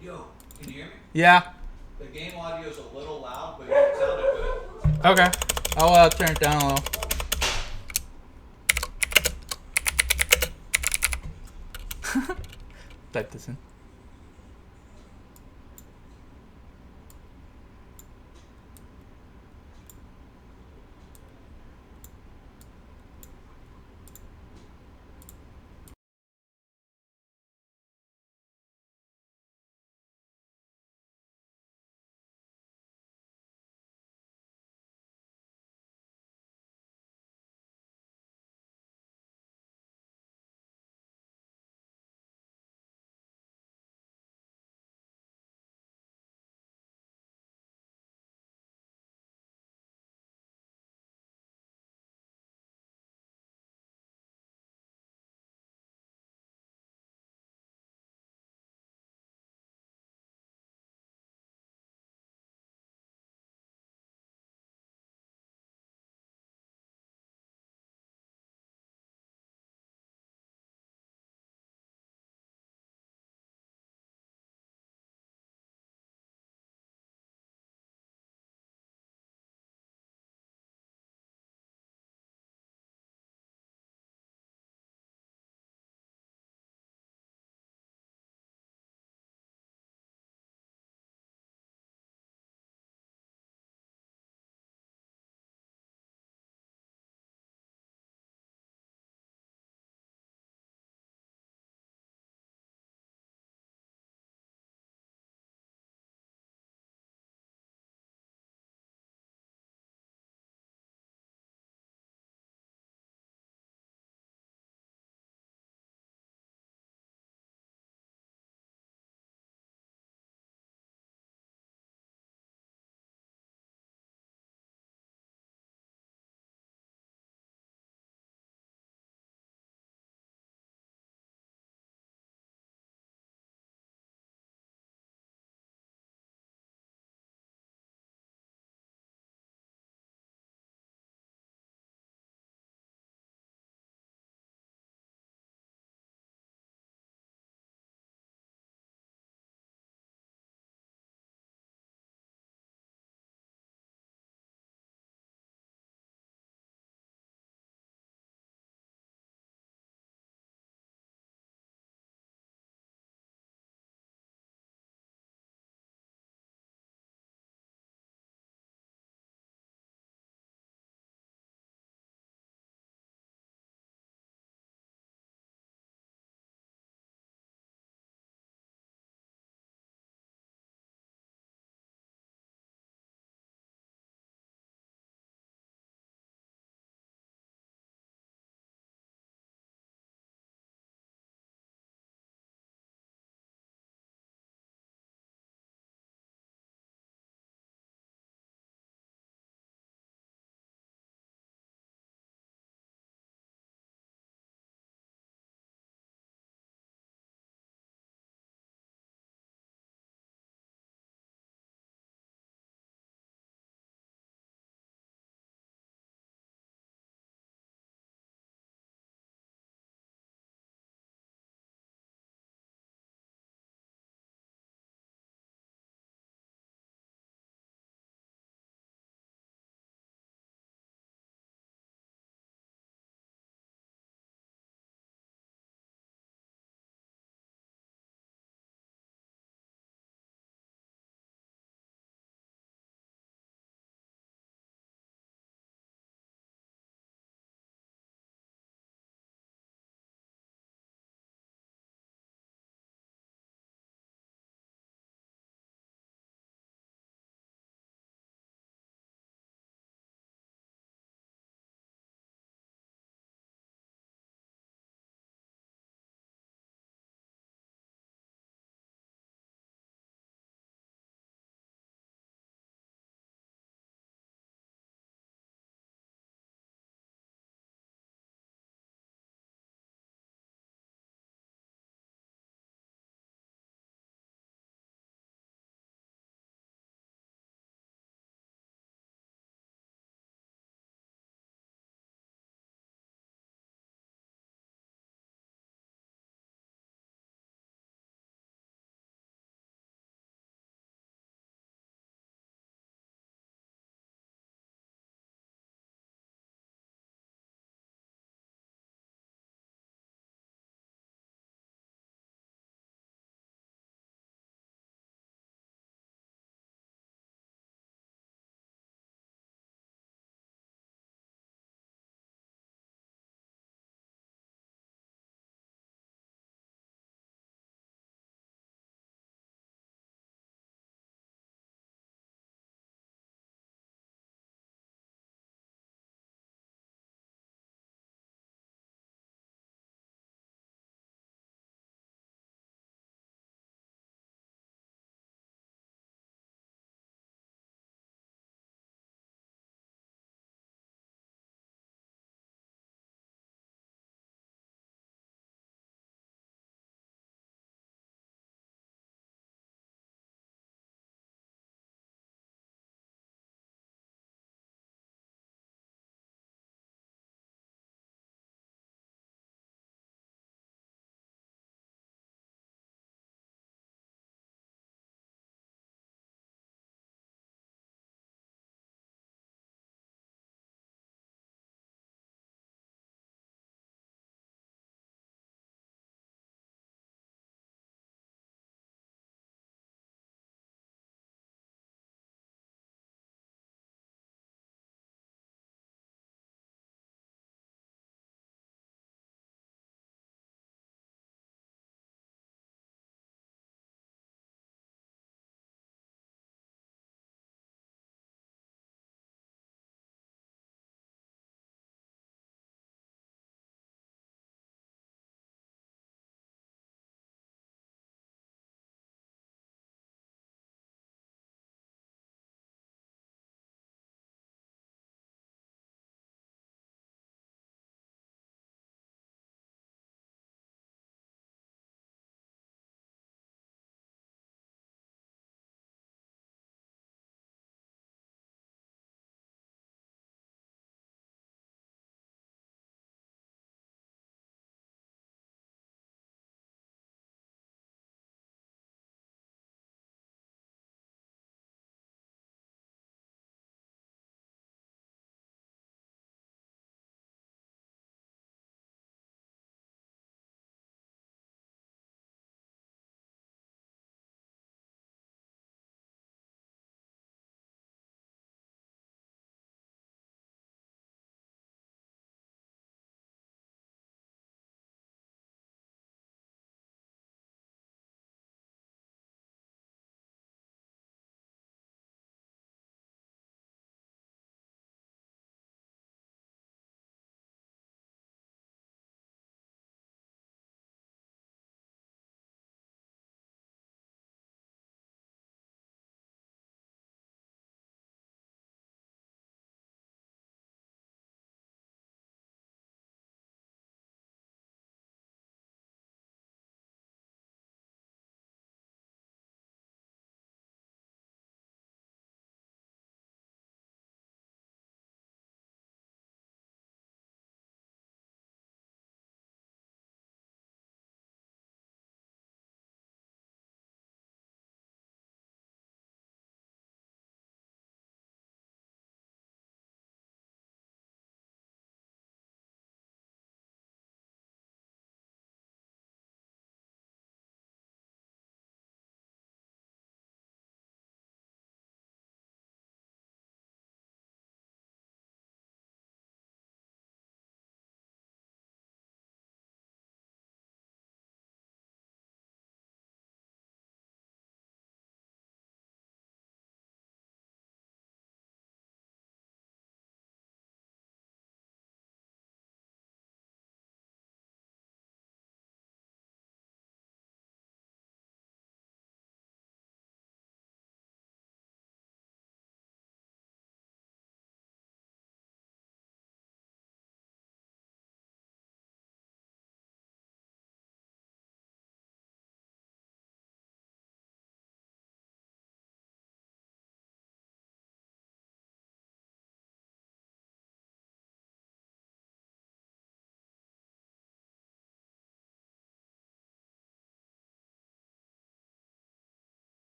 Yo, can you hear me? Yeah. The game audio is a little loud, but it sounded good. Okay. I'll turn it down a little. Type this in.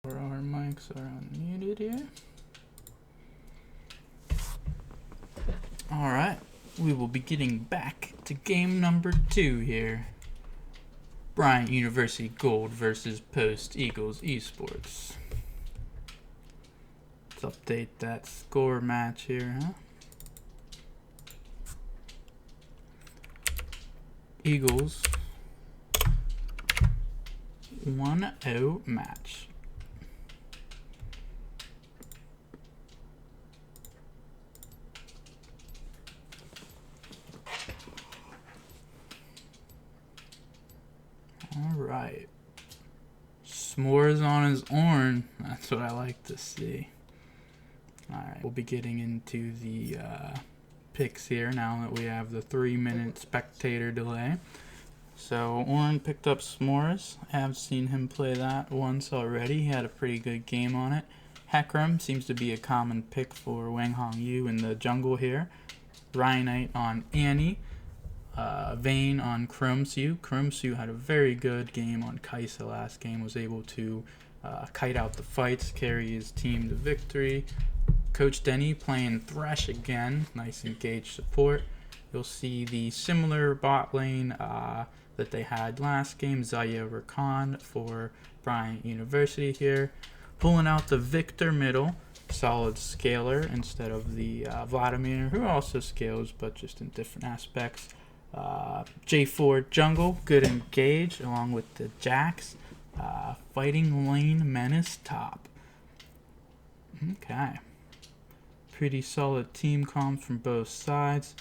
Our mics are unmuted here. Alright, we will be getting back to game number 2 here. Bryant University Gold versus Post Eagles Esports. Let's update that score match here, huh? Eagles 1-0 match. Alright. Smorrs on his own. That's what I like to see. Alright, we'll be getting into the picks here now that we have the 3-minute spectator delay. So, Oren picked up Smorrs. I have seen him play that once already. He had a pretty good game on it. Hecarim seems to be a common pick for WangHongYue in the jungle here. Ryanite on Annie. Vayne on Chromsu. Chromsu had a very good game on Kaisa last game. Was able to kite out the fights, carry his team to victory. Coach Denny playing Thresh again. Nice engaged support. You'll see the similar bot lane that they had last game. Zaya Rakan for Bryant University here. Pulling out the Victor middle. Solid scaler instead of the Vladimir, who also scales but just in different aspects. J4 jungle, good engage along with the Jax. Fighting lane menace top. Okay. Pretty solid team comps from both sides.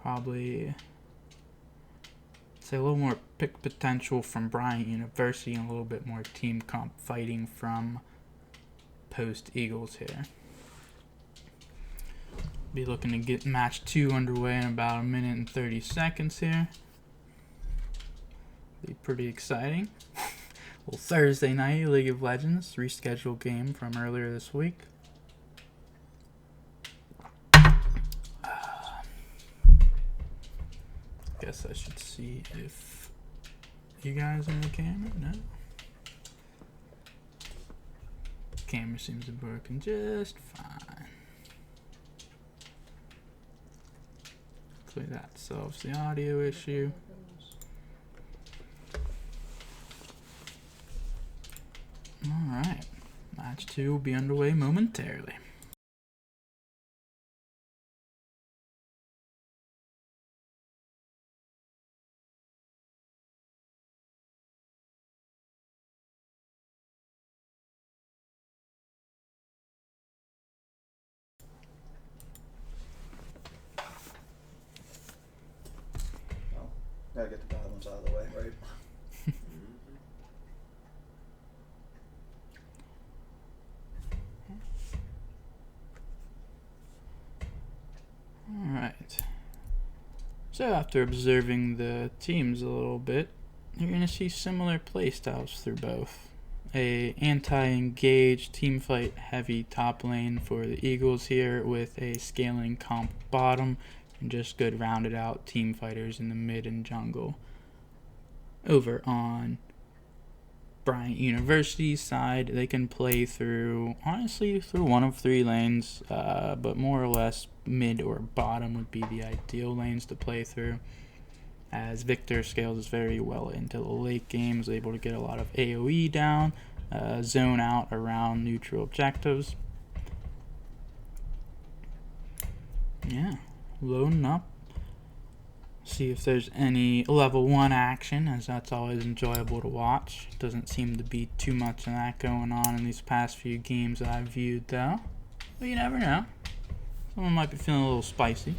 Probably say a little more pick potential from Bryant University and a little bit more team comp fighting from Post Eagles here. Be looking to get match 2 underway in about 1 minute and 30 seconds here. Be pretty exciting. Well, Thursday night League of Legends rescheduled game from earlier this week. Guess I should see if you guys are in the camera. No. Camera seems to be working just fine. Hopefully that solves the audio issue. Alright, match 2 will be underway momentarily. Gotta get the bad ones out of the way, right? Alright. So after observing the teams a little bit, you're going to see similar playstyles through both. A anti-engage teamfight heavy top lane for the Eagles here with a scaling comp bottom and just good rounded out team fighters in the mid and jungle. Over on Bryant University's side, they can play through, honestly, through one of 3 lanes, but more or less mid or bottom would be the ideal lanes to play through, as Victor scales very well into the late game, is able to get a lot of AoE down, zone out around neutral objectives. Yeah, loading up. See if there's any level 1 action, as that's always enjoyable to watch. Doesn't seem to be too much of that going on in these past few games that I've viewed though. But you never know. Someone might be feeling a little spicy.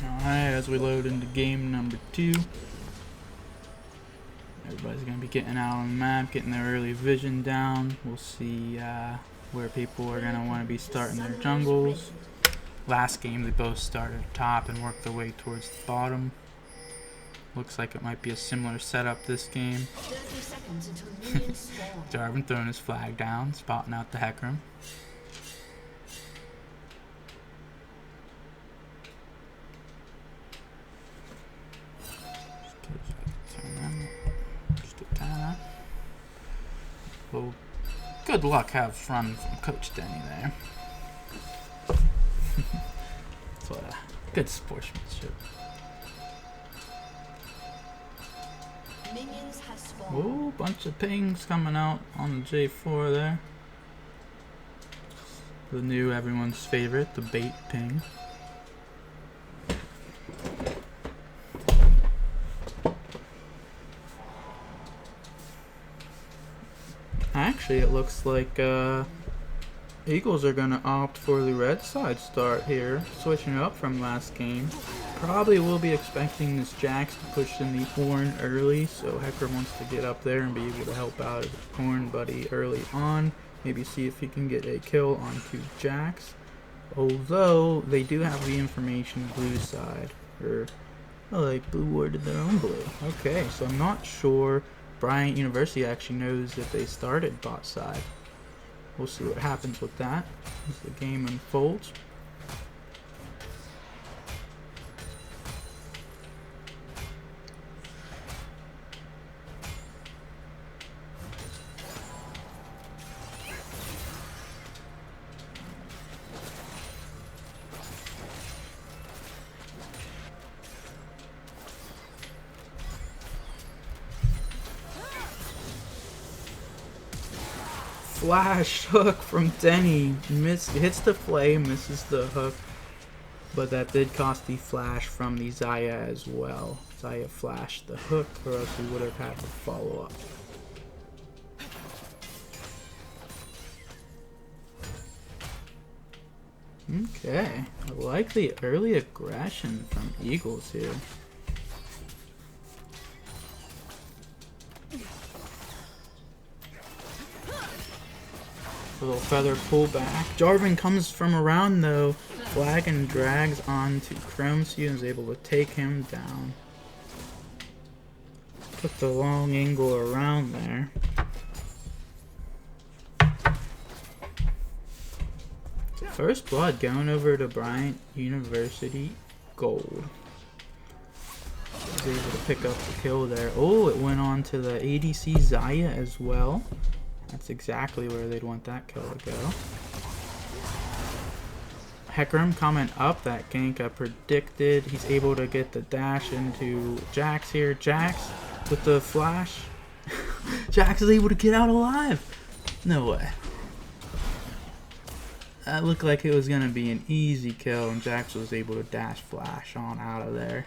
Alright, as we load into game number 2. Everybody's going to be getting out on the map, getting their early vision down. We'll see where people are going to want to be starting their jungles. Last game, they both started top and worked their way towards the bottom. Looks like it might be a similar setup this game. 30 seconds until minions spawn. Jarvan throwing his flag down, spotting out the Hecarim. Just a tad. Well, good luck have fun from Coach Denny there. That's what good sportsmanship. Minions have spawned. Whoa, bunch of pings coming out on the J4 there. The new everyone's favorite, the bait ping. Actually, it looks like Eagles are going to opt for the red side start here, switching up from last game. Probably will be expecting this Jax to push in the Horn early, so Hecarim wants to get up there and be able to help out his Horn buddy early on. Maybe see if he can get a kill onto Jax. Although, they do have the information blue side. Or, oh, they blue warded their own blue. Okay, so I'm not sure Bryant University actually knows that they started bot side. We'll see what happens with that as the game unfolds. Flash hook from Denny. Hits the flame, misses the hook. But that did cost the flash from the Xayah as well. Xayah flashed the hook, or else we would have had to follow up. Okay, I like the early aggression from Eagles here. A little feather pullback. Jarvan comes from around though. Flag and drags onto Chromsu and is able to take him down. Put the long angle around there. So first blood going over to Bryant University Gold. Was able to pick up the kill there. Oh, it went on to the ADC Xayah as well. That's exactly where they'd want that kill to go. Hecarim coming up, that gank I predicted. He's able to get the dash into Jax here. Jax with the flash. Jax is able to get out alive. No way. That looked like it was going to be an easy kill, and Jax was able to dash flash on out of there.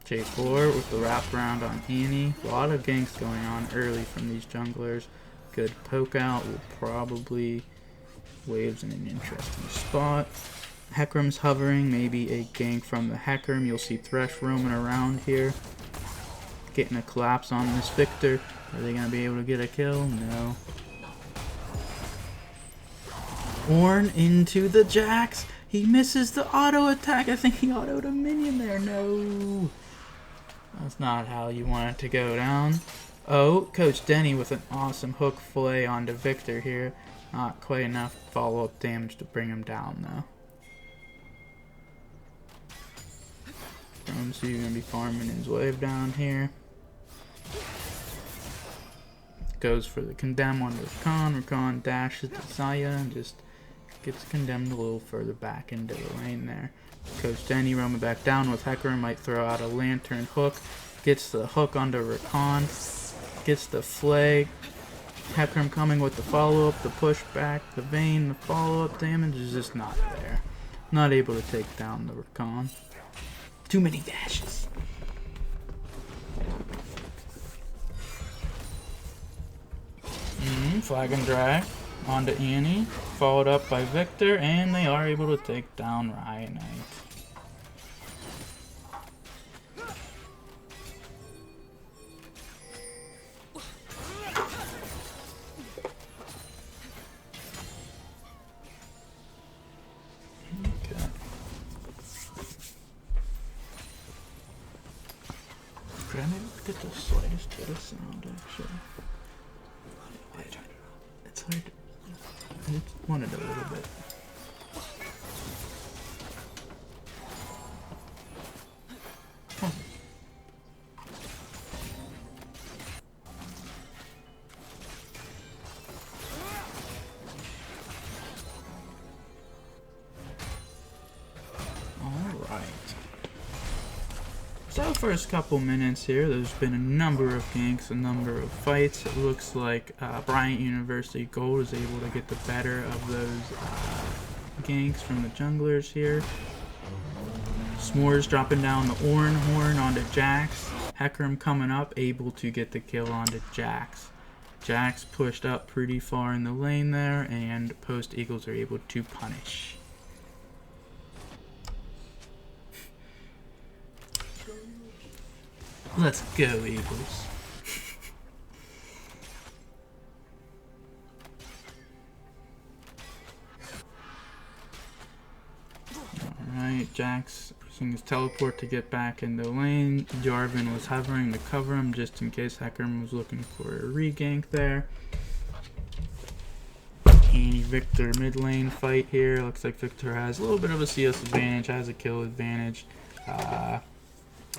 J4 with the wraparound on Annie. A lot of ganks going on early from these junglers. Good poke out will probably waves in an interesting spot. Hecarim's hovering, maybe a gank from the Hecarim. You'll see Thresh roaming around here. Getting a collapse on this Victor. Are they going to be able to get a kill? No. Ornn into the Jax. He misses the auto attack. I think he autoed a minion there. No. That's not how you want it to go down. Oh, Coach Denny with an awesome hook fillet onto Victor here. Not quite enough follow-up damage to bring him down, though. Chromsu going to be farming his wave down here. Goes for the condemn on Rakan. Rakan dashes to Xayah and just gets condemned a little further back into the lane there. Coach Denny roaming back down with Hecarim, might throw out a lantern hook. Gets the hook onto Rakan. Gets the flag. Hecarim coming with the follow-up, the pushback, the Vayne, the follow-up damage is just not there. Not able to take down the Rakan. Too many dashes. Flag and drag onto Annie. Followed up by Victor, and they are able to take down Ryanite. the slightest bit of sound, actually. It's hard to... I just wanted a little bit. Oh. So first couple minutes here, there's been a number of ganks, a number of fights. It looks like Bryant University Gold is able to get the better of those ganks from the junglers here. Smorrs dropping down the Oran Horn onto Jax. Hecarim coming up, able to get the kill onto Jax. Jax pushed up pretty far in the lane there, and Post Eagles are able to punish. Let's go, Eagles. Alright, Jax using his teleport to get back in the lane. Jarvan was hovering to cover him just in case Hecarim was looking for a regank there. Annie Victor mid lane fight here. Looks like Victor has a little bit of a CS advantage, has a kill advantage.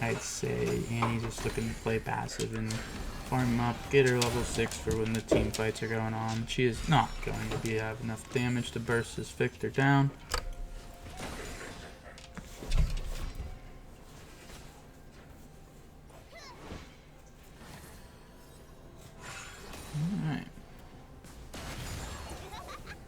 I'd say Annie's just looking to play passive and farm him up, get her level 6 for when the team fights are going on. She is not going to have enough damage to burst this Victor down. Alright.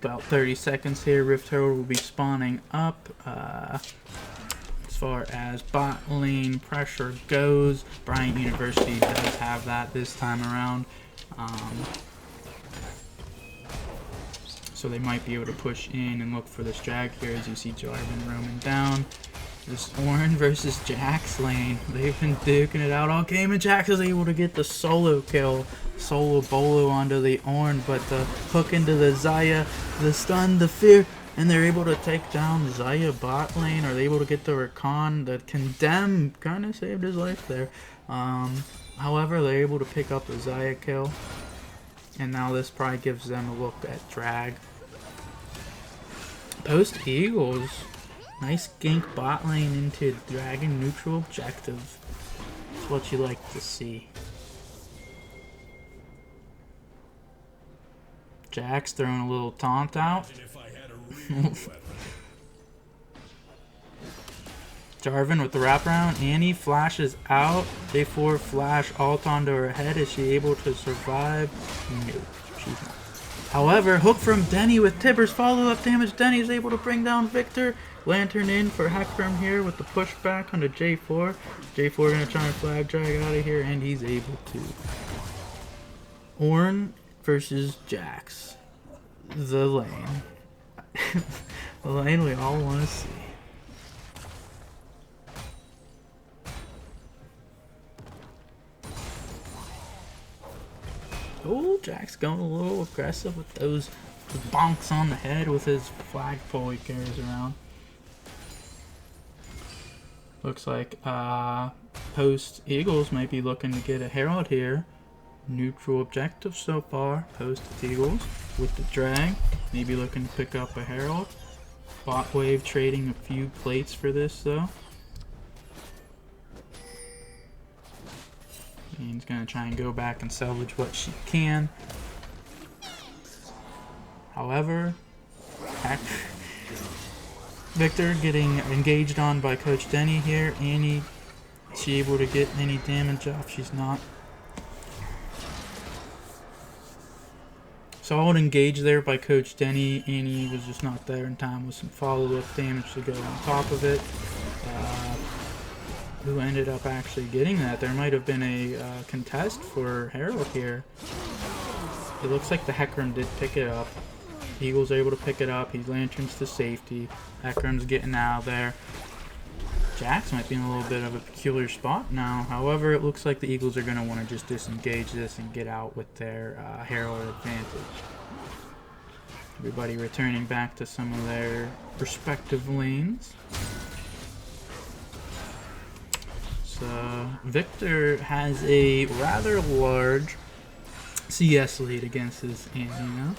About 30 seconds here, Rift Herald will be spawning up. As far as bot lane pressure goes, Bryant University does have that this time around. So they might be able to push in and look for this drag here as you see Jarvan roaming down. This Oran versus Jax lane. They've been duking it out all game, and Jax is able to get the solo kill. Solo bolo onto the Oran, but the hook into the Xayah, the stun, the fear. And they're able to take down Xayah bot lane. Are they able to get the Rakan? The Condemn kind of saved his life there. However, they're able to pick up the Xayah kill. And now this probably gives them a look at drag. Post Eagles. Nice gank bot lane into dragon neutral objective. That's what you like to see. Jax throwing a little taunt out. Jarvan with the wraparound. Annie flashes out. J4 flash alt onto her head. Is she able to survive? No, she's not. However, hook from Denny with Tibbers follow-up damage. Denny is able to bring down Victor. Lantern in for Hecarim here with the pushback onto J4. J4 gonna try and flag drag out of here, and he's able to. Oran versus Jax. The lane. The lane we all want to see. Oh, Jack's going a little aggressive with those bonks on the head with his flagpole he carries around. Looks like Post Eagles might be looking to get a Herald here. Neutral objective so far. Post Eagles with the drag. Maybe looking to pick up a Herald. Bot wave trading a few plates for this though. He's gonna try and go back and salvage what she can. However, Victor getting engaged on by Coach Denny here. Annie, is she able to get any damage off? She's not. Solid engage there by Coach Denny. Annie was just not there in time with some follow-up damage to go on top of it. Who ended up actually getting that? There might have been a contest for Herald here. It looks like the Hecarim did pick it up. Eagle's able to pick it up. He lanterns to safety. Hecarim's getting out of there. Jax might be in a little bit of a peculiar spot now. However, it looks like the Eagles are going to want to just disengage this and get out with their Herald advantage. Everybody returning back to some of their respective lanes. Victor has a rather large CS lead against his Annie now.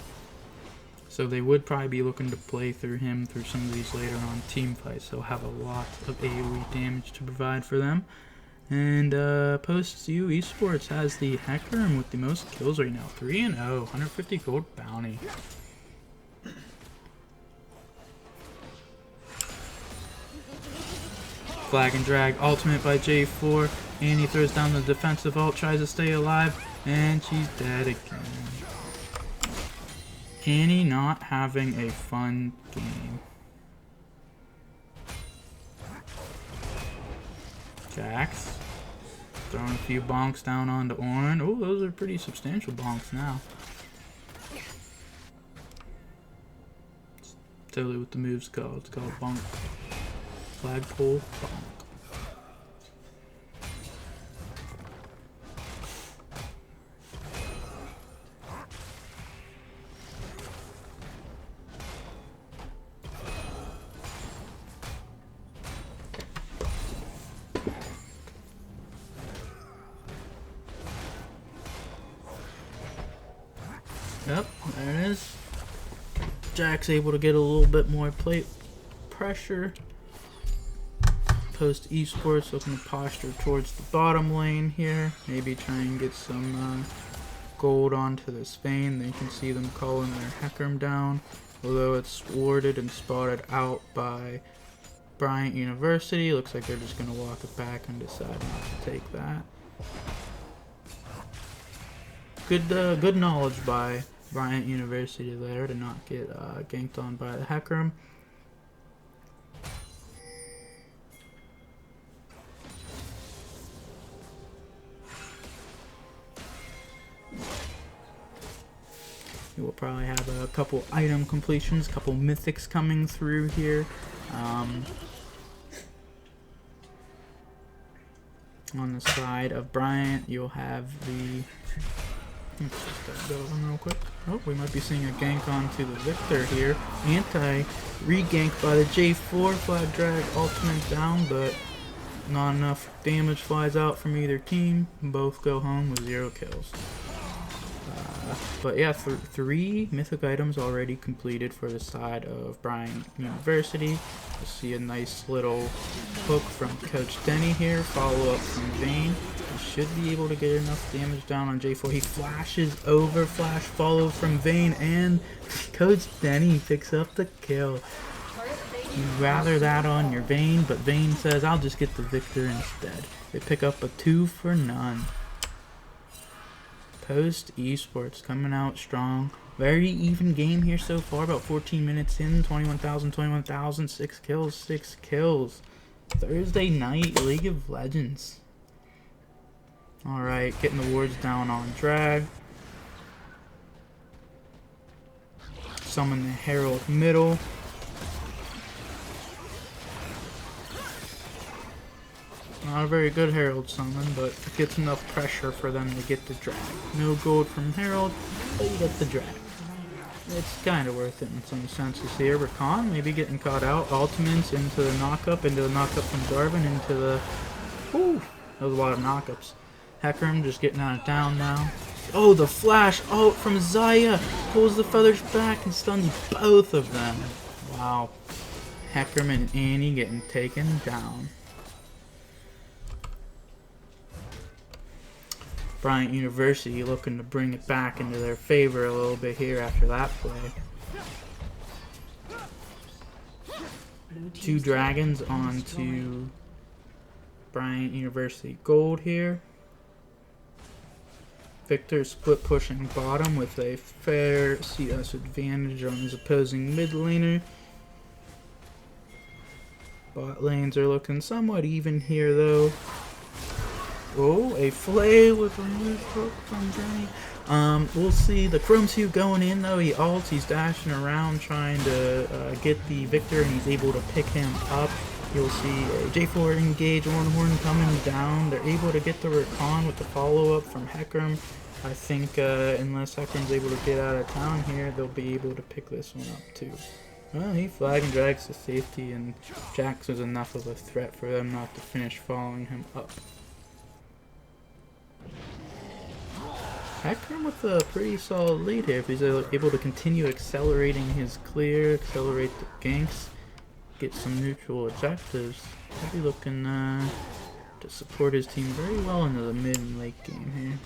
So they would probably be looking to play through him through some of these later on team fights. So have a lot of AoE damage to provide for them. And Post-U Esports has the Hecarim with the most kills right now. 3-0, 150 gold bounty. Flag and drag ultimate by J4. Annie throws down the defensive ult, tries to stay alive, and she's dead again. Annie not having a fun game. Jax throwing a few bonks down onto Orin. Oh, those are pretty substantial bonks now. It's totally what the move's called. It's called bonk. Flagpole bonk. Yep, there it is. Jack's able to get a little bit more plate pressure. Post Esports looking to posture towards the bottom lane here. Maybe try and get some gold onto this vein. They can see them calling their Hecarim down. Although it's warded and spotted out by Bryant University. Looks like they're just going to walk it back and decide not to take that. Good knowledge by Bryant University there to not get ganked on by the Hecarim. We will probably have a couple item completions, a couple mythics coming through here. On the side of Bryant, you'll have the... Let's just go on real quick. Oh, we might be seeing a gank onto the Victor here. Re-gank by the J4, flag drag, ultimate down, but not enough damage flies out from either team. Both go home with 0 kills. But yeah, 3 mythic items already completed for the side of Bryant University. You'll see a nice little hook from Coach Denny here, follow up from Vayne. He should be able to get enough damage down on J4. He flashes over, flash follow from Vayne, and Coach Denny picks up the kill. You'd rather that on your Vayne, but Vayne says, I'll just get the Victor instead. They pick up a 2 for none. Post Esports coming out strong. Very even game here so far. About 14 minutes in. 21,000, 21,000. 6 kills, 6 kills. Thursday night League of Legends. Alright, getting the wards down on drag. Summon the Herald middle. Not a very good Herald summon, but it gets enough pressure for them to get the drag. No gold from Herald, but you get the drag. It's kind of worth it in some senses here. Rakan maybe getting caught out. Ultimates into the knockup from Darwin, into the... Ooh, that was a lot of knockups. Hecarim just getting out of down now. Oh, the flash out from Zaya pulls the feathers back and stuns both of them. Wow. Hecarim and Annie getting taken down. Bryant University looking to bring it back into their favor a little bit here after that play. 2 dragons onto Bryant University gold here. Victor split pushing bottom with a fair CS advantage on his opposing mid laner. Bot lanes are looking somewhat even here though. Oh, a flay with a move hook from Denny. We'll see the Chromsu going in though. He ults, he's dashing around trying to get the Victor, and he's able to pick him up. You'll see a J4 engage, Horn coming down. They're able to get the Rakan with the follow-up from Hecarim. I think unless Hecarim's able to get out of town here, they'll be able to pick this one up too. Well, he flag and drags to safety, and Jax was enough of a threat for them not to finish following him up. Heckram with a pretty solid lead here. If he's able to continue accelerating his clear, accelerate the ganks, get some neutral objectives, he'll be looking to support his team very well into the mid and late game here.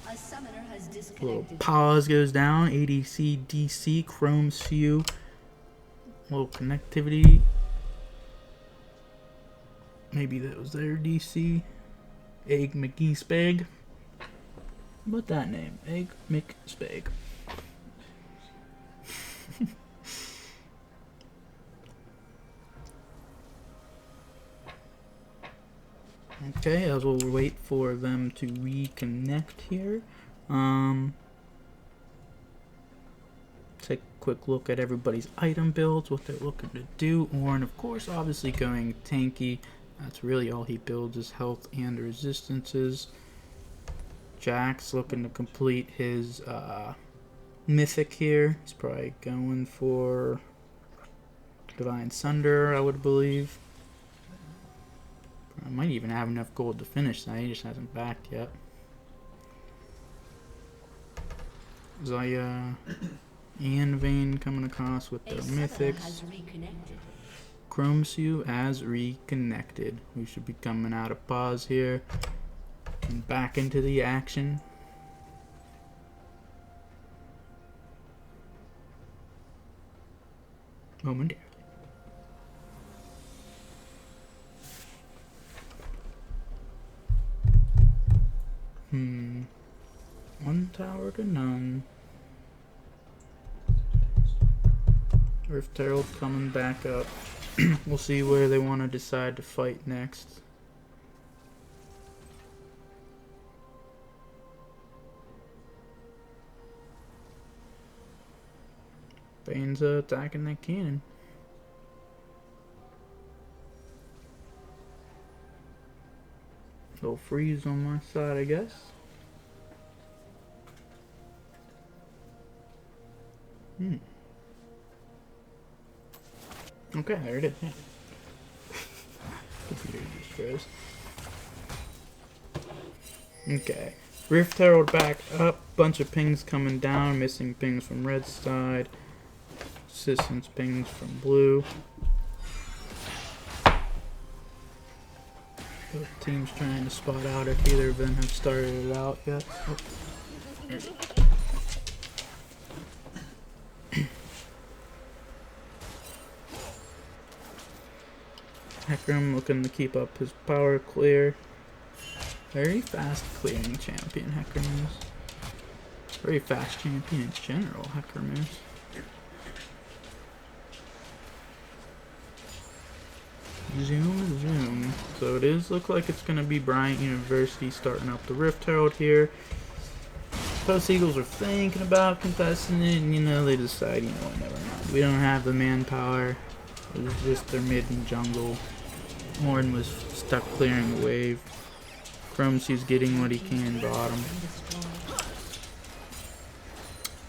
A summoner has Little disconnected. pause goes down. ADC, DC, Chromsu. Little connectivity. Maybe that was their DC. Egg McGee-Spag. What that name? Egg McSpag. Okay, as we'll wait for them to reconnect here. Take a quick look at everybody's item builds, what they're looking to do. Ornn, of course, obviously going tanky. That's really all he builds is health and resistances. Jax looking to complete his mythic here. He's probably going for Divine Sunder, I would believe. I might even have enough gold to finish that. He just hasn't backed yet. Zaya and Vayne coming across with their mythics. Chromsu has reconnected. We should be coming out of pause here and back into the action. Momentarily. One tower to none. Rift Herald coming back up. We'll see where they want to decide to fight next. Vayne's attacking that cannon. Little freeze on my side, I guess. Okay, there it is. Yeah. Computer just froze. Okay. Rift Herald back up. Bunch of pings coming down. Missing pings from red side. Assistance pings from blue. Both teams trying to spot out if either of them have started it out yet. Oh. Heckram looking to keep up his power clear. Very fast clearing champion, Heckram is. Very fast champion in general, Heckram is. Zoom. So it is look like it's gonna be Bryant University starting up the Rift Herald here. Post Eagles are thinking about contesting it, and they decide, what, never mind. We don't have the manpower. It was just their mid and jungle. Ornn was stuck clearing the wave. Chromsu's getting what he can bottom.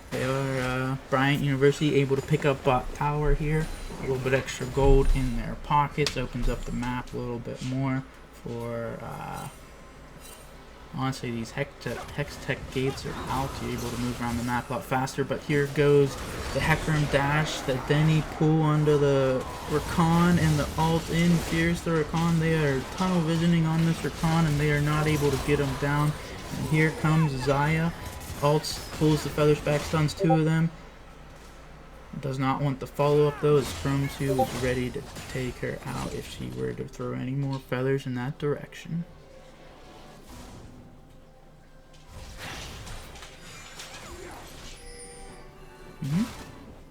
They are Bryant University able to pick up bot tower here. A little bit extra gold in their pockets opens up the map a little bit more for honestly these Hex Tech gates are out. You're able to move around the map a lot faster, but here goes the Heckram dash, the Denny pull onto the Rakan, and the ult in fears the Rakan. They are tunnel visioning on this Rakan and they are not able to get him down. And here comes Zaya. Ults, pulls the feathers back, stuns two of them. Does not want the follow-up though, as Chromsu is ready to take her out if she were to throw any more feathers in that direction.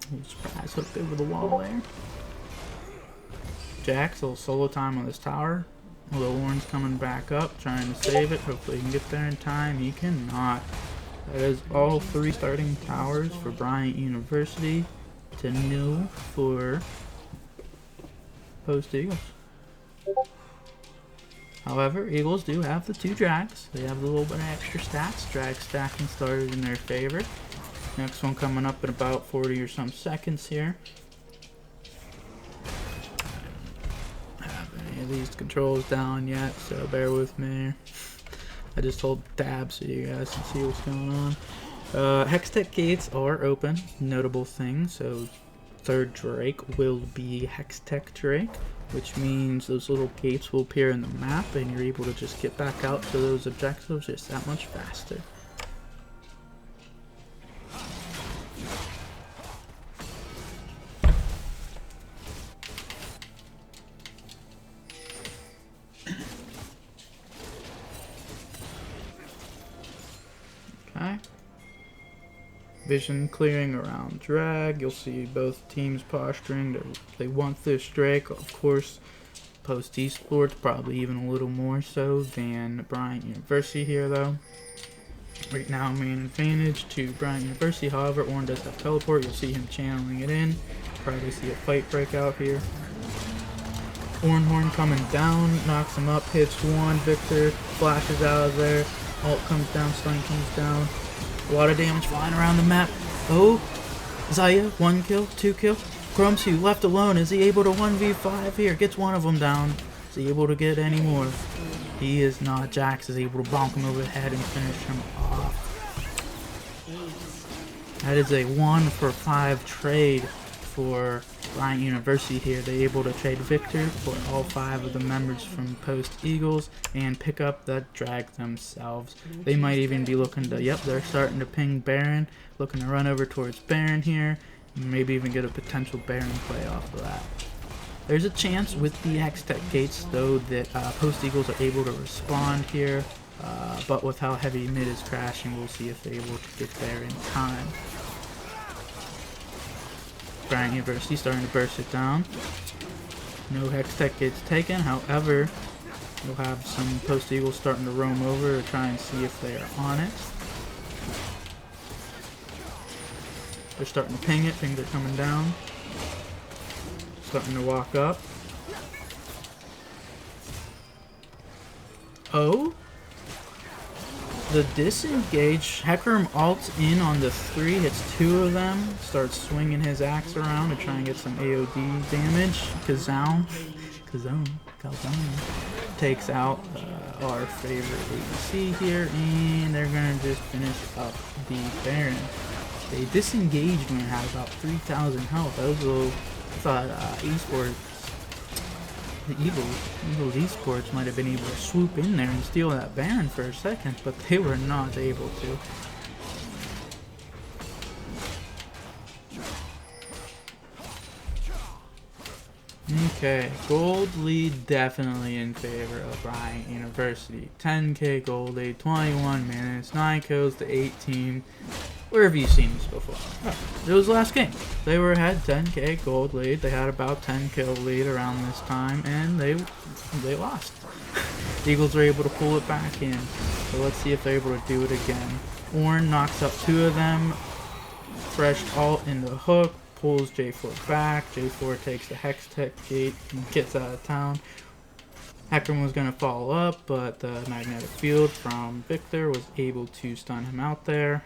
Little surprise hooked over the wall there. Jax, a little solo time on this tower. Although Ornn's coming back up, trying to save it. Hopefully he can get there in time. He cannot. That is all three starting towers for Bryant University. To nil for Post Eagles. However, Eagles do have the two drags. They have a little bit of extra stats. Drag stacking started in their favor. Next one coming up in about 40 or some seconds here. I don't have any of these controls down yet, so bear with me. I just hold tab so you guys can see what's going on. Hextech gates are open, notable thing. So third Drake will be Hextech Drake, which means those little gates will appear in the map and you're able to just get back out to those objectives just that much faster. Okay. Vision clearing around drag. You'll see both teams posturing. They want this Drake. Of course, post esports, probably even a little more so than Bryant University here, though. Right now, main advantage to Bryant University. However, Orn does have teleport. You'll see him channeling it in. Probably see a fight break out here. Ornhorn coming down, knocks him up, hits one. Victor flashes out of there. Ult comes down, stun comes down. A lot of damage flying around the map. Oh, Zaya, 1 kill, 2 kill. Chromsu left alone. Is he able to 1v5 here? Gets one of them down. Is he able to get any more? He is not. Jax is able to bonk him over the head and finish him off. That is a 1-for-5 trade for Bryant University here. They're able to trade Victor for all 5 of the members from Post Eagles and pick up that drag themselves. They might even be looking to, yep, they're starting to ping Baron, looking to run over towards Baron here, maybe even get a potential Baron play off of that. There's a chance with the Hextech gates, though, that Post Eagles are able to respond here, but with how heavy mid is crashing, we'll see if they're able to get there in time. Bryant University starting to burst it down. No Hextech gates taken, however, you'll have some Post Eagles starting to roam over to try and see if they are on it. They're starting to ping it, things are coming down. Starting to walk up. Oh? The disengage, Hecarim ults in on the 3, hits 2 of them, starts swinging his axe around to try and get some AoD damage. Kazan takes out our favorite ADC here, and they're gonna just finish up the Baron. They disengaged when it had about 3,000 health. That was a little, I thought esports, the Eagles esports might have been able to swoop in there and steal that Baron for a second, but they were not able to. Okay, gold lead definitely in favor of Bryant University. 10k gold lead, 21 minutes, 9 kills to 18. Where have you seen this before? Oh, it was last game. They were had 10k gold lead. They had about 10 kill lead around this time, and they lost. The Eagles were able to pull it back in. So let's see if they're able to do it again. Orn knocks up 2 of them. Fresh ult in the hook. Pulls J4 back. J4 takes the Hextech gate and gets out of town. Hecarim was going to follow up, but the magnetic field from Victor was able to stun him out there.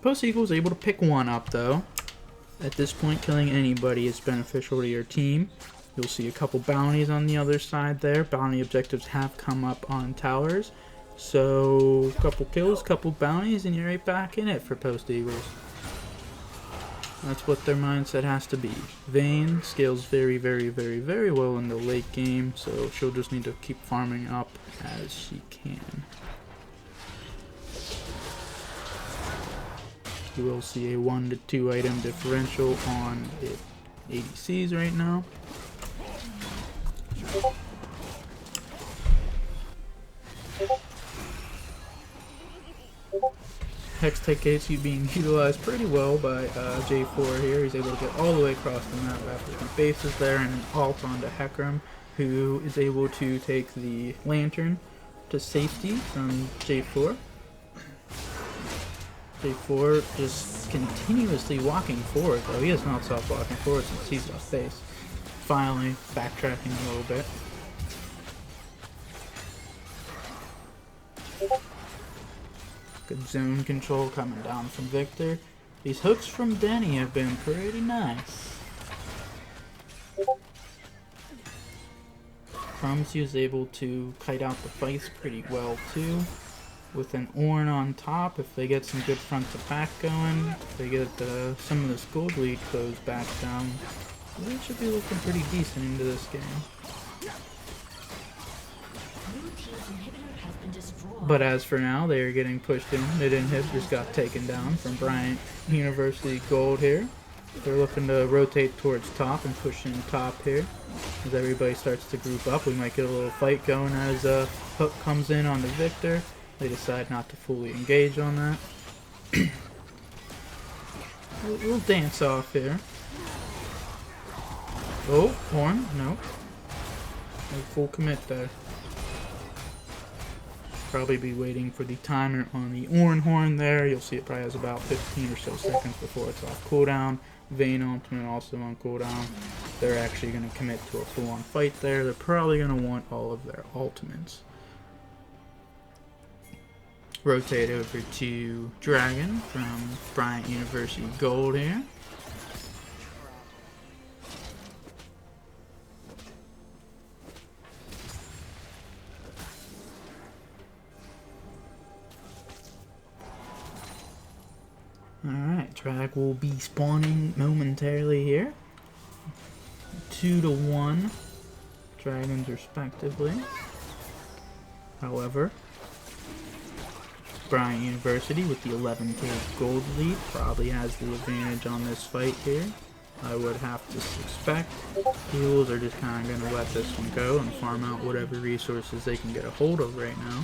Post Eagles able to pick one up, though. At this point, killing anybody is beneficial to your team. You'll see a couple bounties on the other side there. Bounty objectives have come up on towers. So, couple kills, couple bounties, and you're right back in it for Post Eagles. That's what their mindset has to be. Vayne scales very, very, very, very well in the late game, so she'll just need to keep farming up as she can. You will see a 1 to 2 item differential on ADCs right now. Hextech gates being utilized pretty well by J4 here. He's able to get all the way across the map after he bases there and an ult onto Hecarim, who is able to take the lantern to safety from J4. J4 just continuously walking forward, though. He has not stopped walking forward since he's lost base. Finally, backtracking a little bit. Good zone control coming down from Victor. These hooks from Denny have been pretty nice. Chromsu is able to kite out the fights pretty well too. With an Ornn on top, if they get some good front to back going, if they get some of this gold lead closed back down, they should be looking pretty decent into this game. But as for now, they are getting pushed in. Mid-inhib just got taken down from Bryant University Gold here. They're looking to rotate towards top and push in top here. As everybody starts to group up, we might get a little fight going as Hook comes in on the Victor. They decide not to fully engage on that. We'll dance off here. Oh, horn, no. No full commit there. Probably be waiting for the timer on the Ornn horn there. You'll see it probably has about 15 or so seconds before it's off cooldown. Vayne ultimate also on cooldown. They're actually going to commit to a full-on fight there. They're probably going to want all of their ultimates. Rotate over to Dragon from Bryant University Gold here. Alright, Drag will be spawning momentarily here. 2 to 1 dragons respectively. However, Bryant University with the 11k gold lead probably has the advantage on this fight here. I would have to suspect. Eagles are just kind of going to let this one go and farm out whatever resources they can get a hold of right now.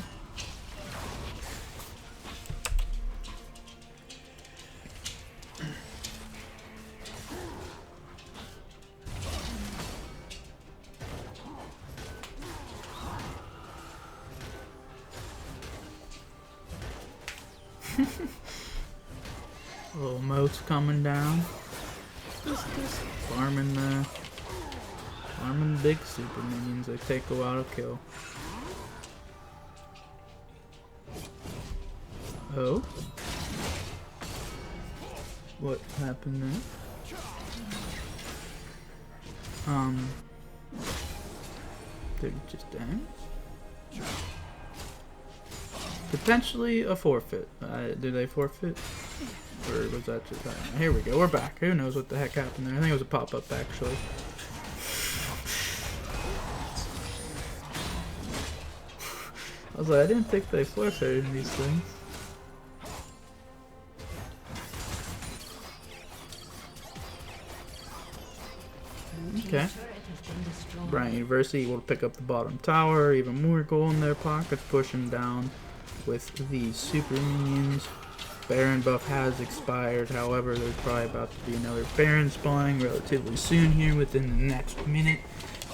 Little moats coming down. Just farming the big super minions. They take a while to kill. Oh, what happened there? Did it just end? Potentially a forfeit. Did they forfeit? Or was that just happening? Here we go, we're back. Who knows what the heck happened there? I think it was a pop-up actually. I was like, I didn't think they forfeited in these things. Okay. Bryant University will pick up the bottom tower. Even more gold in their pockets, pushing down with these super minions. Baron buff has expired, however, there's probably about to be another Baron spawning relatively soon here within the next minute.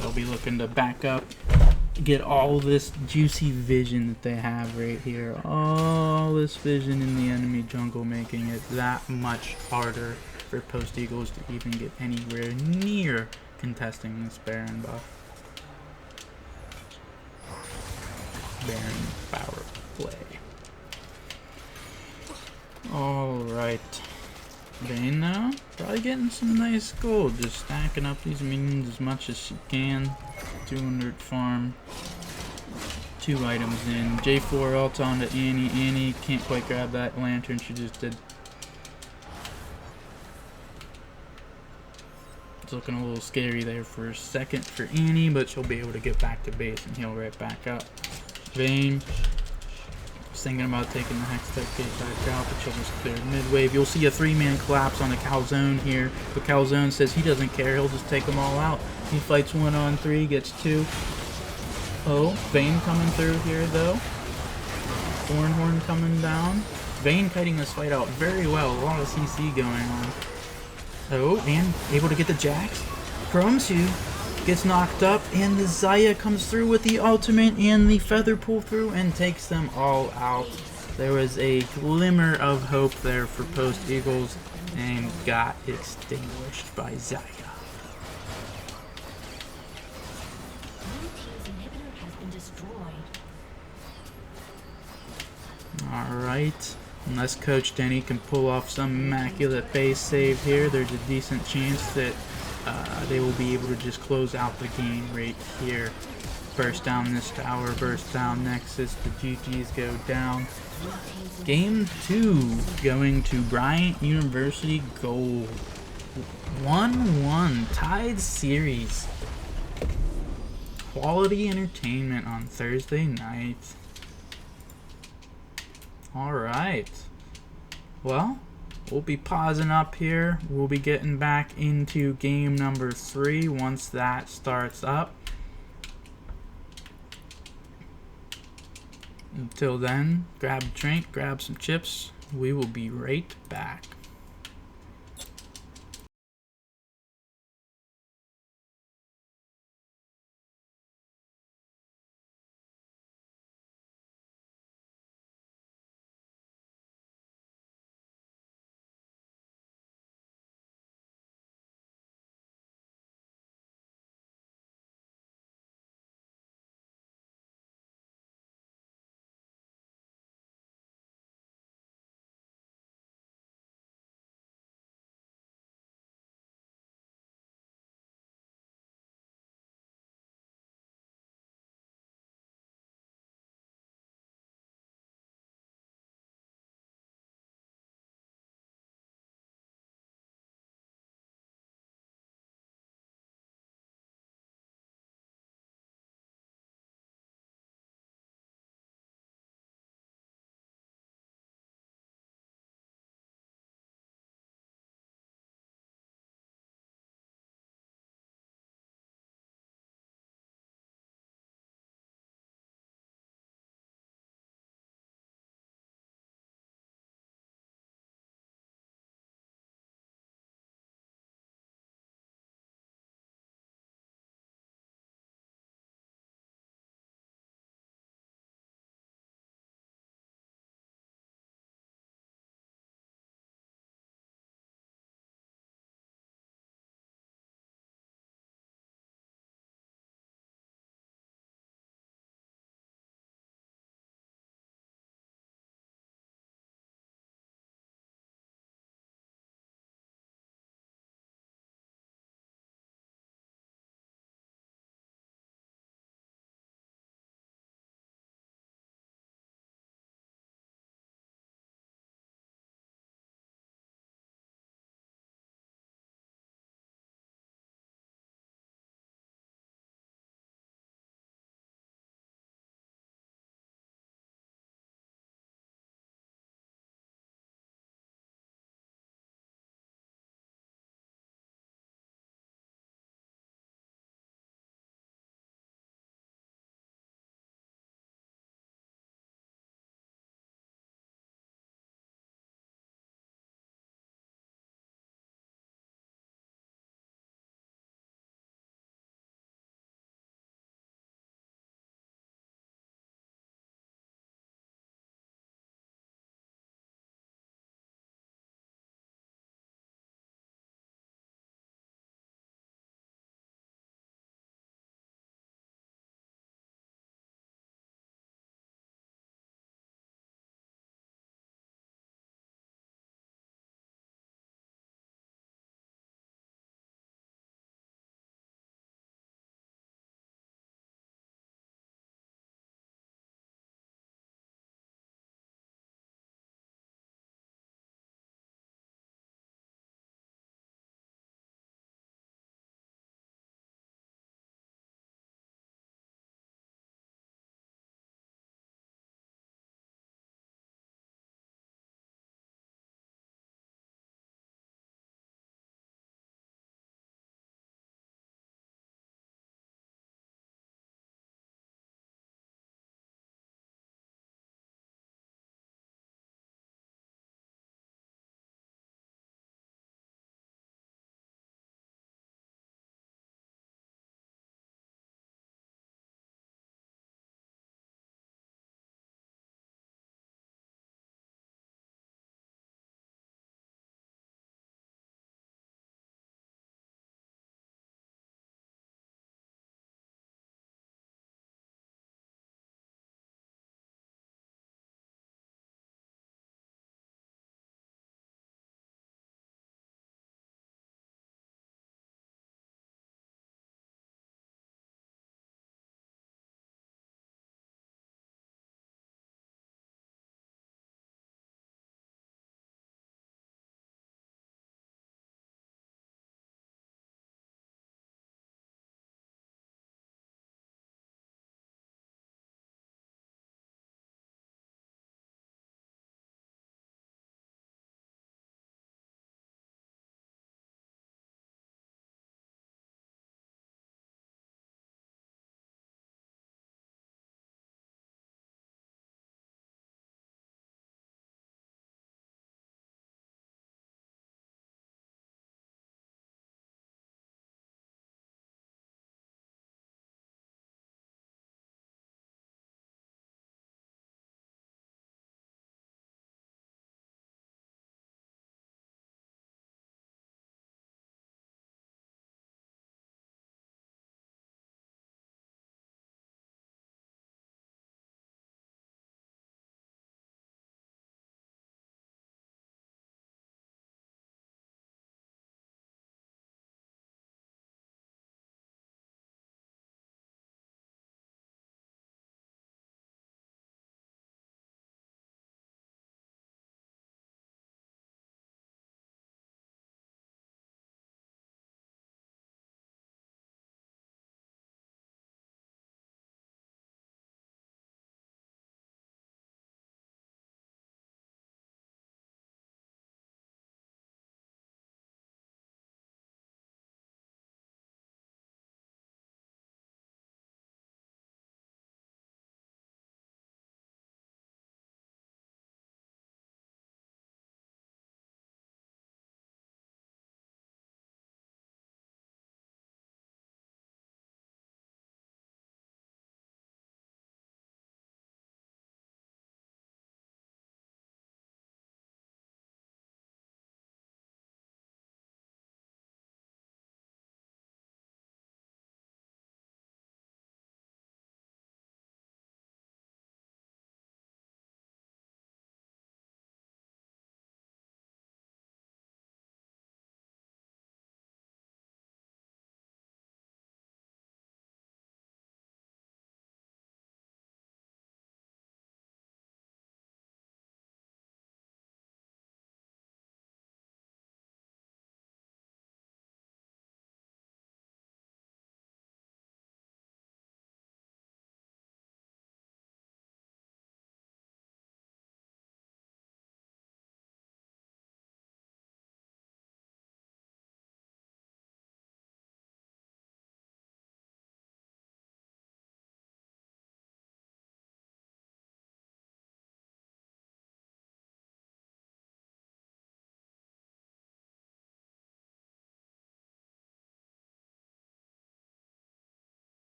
They'll be looking to back up, get all this juicy vision that they have right here. All this vision in the enemy jungle, making it that much harder for Post Eagles to even get anywhere near contesting this Baron buff. Baron power play. Alright. Vayne now, probably getting some nice gold, just stacking up these minions as much as she can. 200 farm. 2 items in. J4 ult onto Annie. Annie can't quite grab that lantern she just did. It's looking a little scary there for a second for Annie, but she'll be able to get back to base and heal right back up. Vayne. Thinking about taking the Hextech gate back out, but she'll just clear mid-wave. You'll see a 3-man collapse on the Calzone here, but Calzone says he doesn't care, he'll just take them all out. He fights 1 on 3, gets 2. Oh, Vayne coming through here though. Horn coming down. Vayne kiting this fight out very well, a lot of CC going on. Oh, and able to get the Jax. Chromsu gets knocked up, and the Zaya comes through with the ultimate and the feather pull through and takes them all out. There was a glimmer of hope there for Post Eagles and got extinguished by Zaya. Alright. Unless Coach Denny can pull off some immaculate base save here, there's a decent chance that they will be able to just close out the game right here. Burst down this tower, burst down Nexus, the GGs go down. Game 2 going to Bryant University Gold. 1-1, tied series. Quality entertainment on Thursday night. Alright. Well, we'll be pausing up here. We'll be getting back into game number 3 once that starts up. Until then, grab a drink, grab some chips. We will be right back.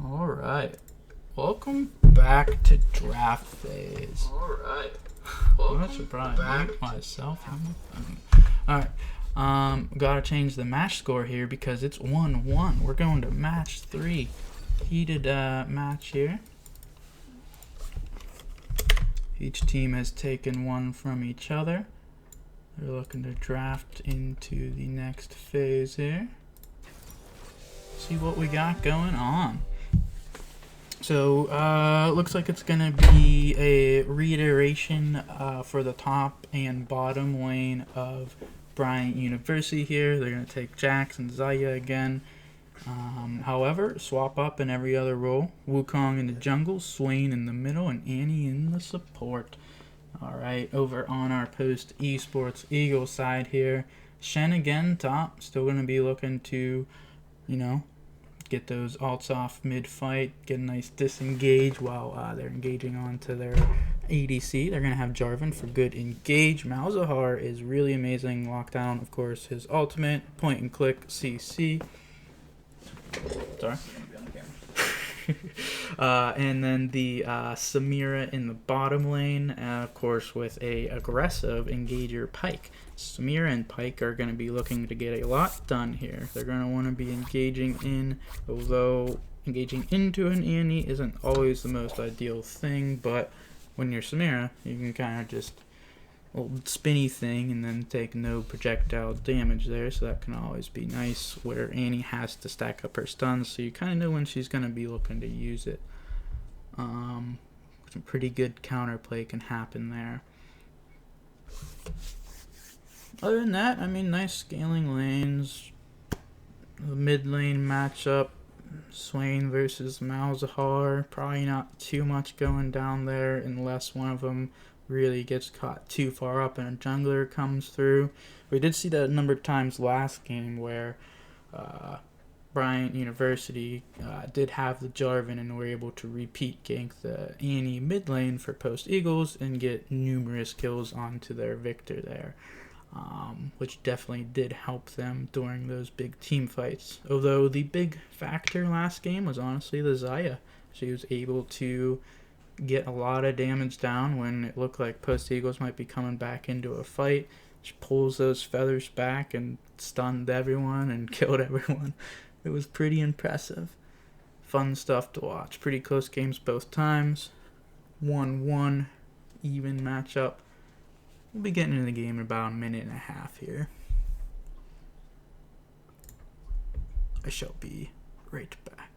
Alright. Welcome back to draft phase. Alright. I'm not surprised. Back myself. Alright. Gotta change the match score here because it's 1-1. We're going to match 3. Heated match here. Each team has taken one from each other. They're looking to draft into the next phase here. See what we got going on. So, looks like it's gonna be a reiteration for the top and bottom lane of Bryant University here. They're gonna take Jax and Xayah again. However, swap up in every other role. Wukong in the jungle, Swain in the middle, and Annie in the support. Alright, over on our post esports Eagle side here, Shen again top, still gonna be looking to, you know, get those ults off mid-fight, get a nice disengage while they're engaging onto their ADC. They're going to have Jarvan for good engage. Malzahar is really amazing. Lockdown, of course, his ultimate. Point and click CC. Sorry. And then the Samira in the bottom lane, of course, with a aggressive engager Pyke. Samira and Pyke are going to be looking to get a lot done here. They're going to want to be engaging in, although engaging into an Annie isn't always the most ideal thing, but when you're Samira, you can kind of just old spinny thing and then take no projectile damage there, so that can always be nice, where Annie has to stack up her stuns, so you kind of know when she's going to be looking to use it. Some pretty good counterplay can happen there. Other than that, I mean, nice scaling lanes. The mid lane matchup, Swain versus Malzahar, probably not too much going down there unless one of them really gets caught too far up and a jungler comes through. We did see that a number of times last game where Bryant University did have the Jarvan and were able to repeat gank the Annie mid lane for post Eagles and get numerous kills onto their Victor there, which definitely did help them during those big team fights. Although the big factor last game was honestly the Xayah. She was able to get a lot of damage down when it looked like post Eagles might be coming back into a fight. She pulls those feathers back and stunned everyone and killed everyone. It was pretty impressive. Fun stuff to watch. Pretty close games both times. 1-1 even matchup. We'll be getting into the game in about a minute and a half here. I shall be right back.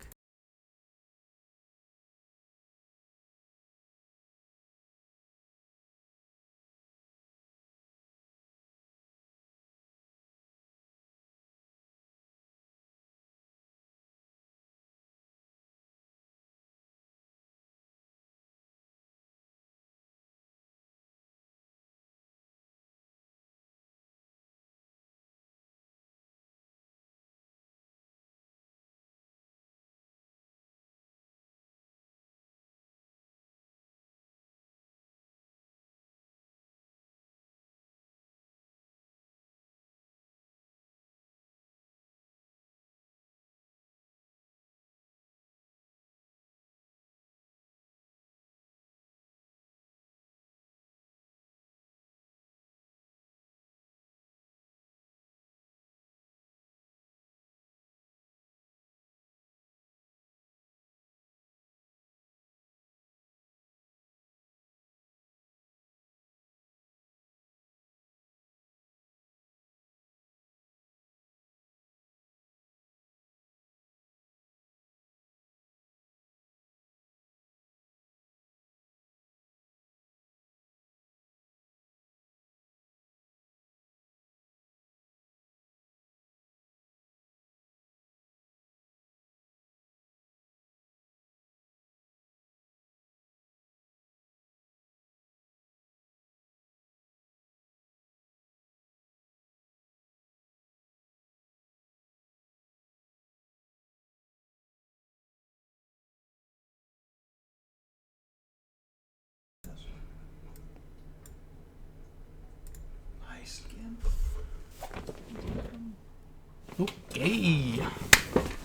Okay.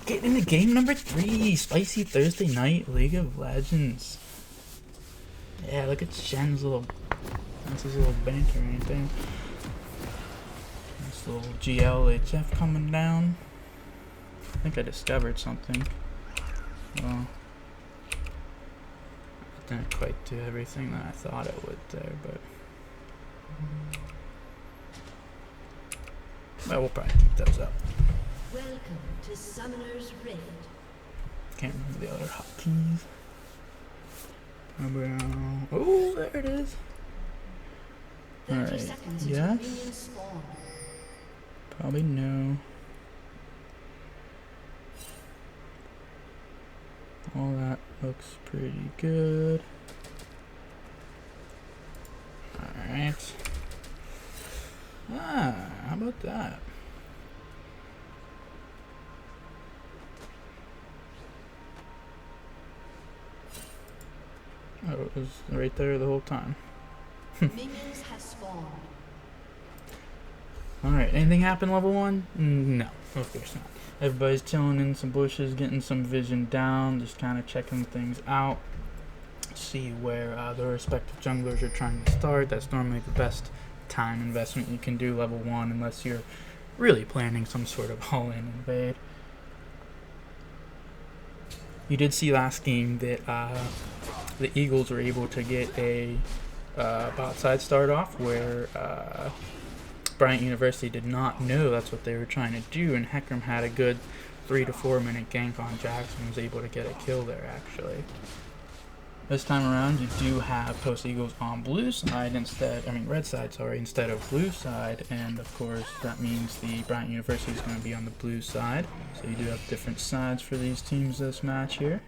Getting into game number 3. Spicy Thursday night League of Legends. Yeah, look at Shen's little... That's his little banter right there. This little GLHF coming down. I think I discovered something. Well, it didn't quite do everything that I thought it would there, but... Well, we'll probably keep those up. Welcome to Summoner's Rift. Can't remember the other hotkeys. Oh, there it is. 30 Alright, seconds yes. until minions spawn. Probably no. All that looks pretty good. Alright. Ah, how about that? Oh, it was right there the whole time. Minions have spawned. Alright, anything happen level 1? No, of course not. Everybody's chilling in some bushes, getting some vision down, just kind of checking things out. See where the respective junglers are trying to start. That's normally the best time investment you can do level 1 unless you're really planning some sort of all-in invade. You did see last game that the Eagles were able to get a bot side start off where Bryant University did not know that's what they were trying to do, and Heckram had a good 3 to 4 minute gank on Jax and was able to get a kill there actually. This time around you do have Post Eagles on blue side instead, red side, sorry, instead of blue side, and of course that means the Bryant University is going to be on the blue side. So you do have different sides for these teams this match here.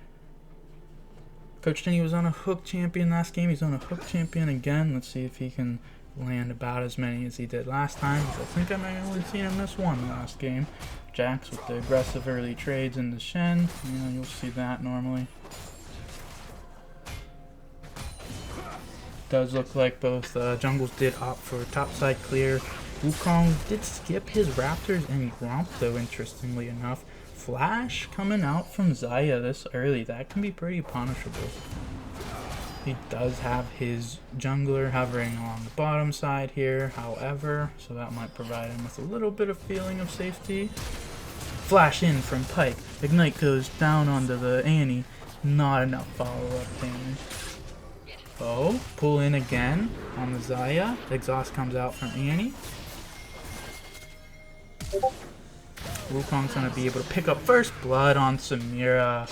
Coach Denny was on a hook champion last game, he's on a hook champion again. Let's see if he can land about as many as he did last time. I think I might have only seen him miss one last game. Jax with the aggressive early trades into Shen, you'll see that normally. Does look like both jungles did opt for topside clear. Wukong did skip his Raptors and Gromp though, interestingly enough. Flash coming out from Xayah this early, that can be pretty punishable. He does have his jungler hovering along the bottom side here, however, so that might provide him with a little bit of feeling of safety. Flash in from Pyke. Ignite goes down onto the Annie. Not enough follow-up damage. Oh, pull in again on the Xayah. Exhaust comes out from Annie. Wukong's going to be able to pick up first blood on Samira.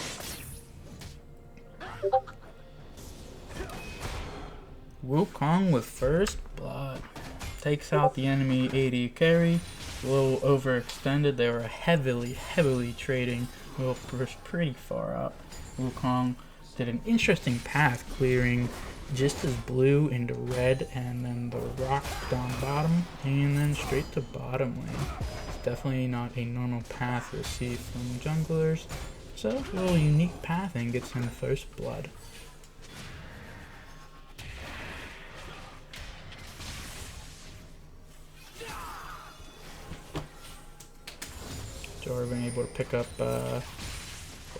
Wukong with first blood. Takes out the enemy AD carry. A little overextended. They were heavily trading. Will push pretty far up. Wukong did an interesting path, clearing just as blue into red and then the rock down bottom and then straight to bottom lane. It's definitely not a normal path you'll see from junglers, so a little unique pathing gets him first blood. Jarvan able to pick up a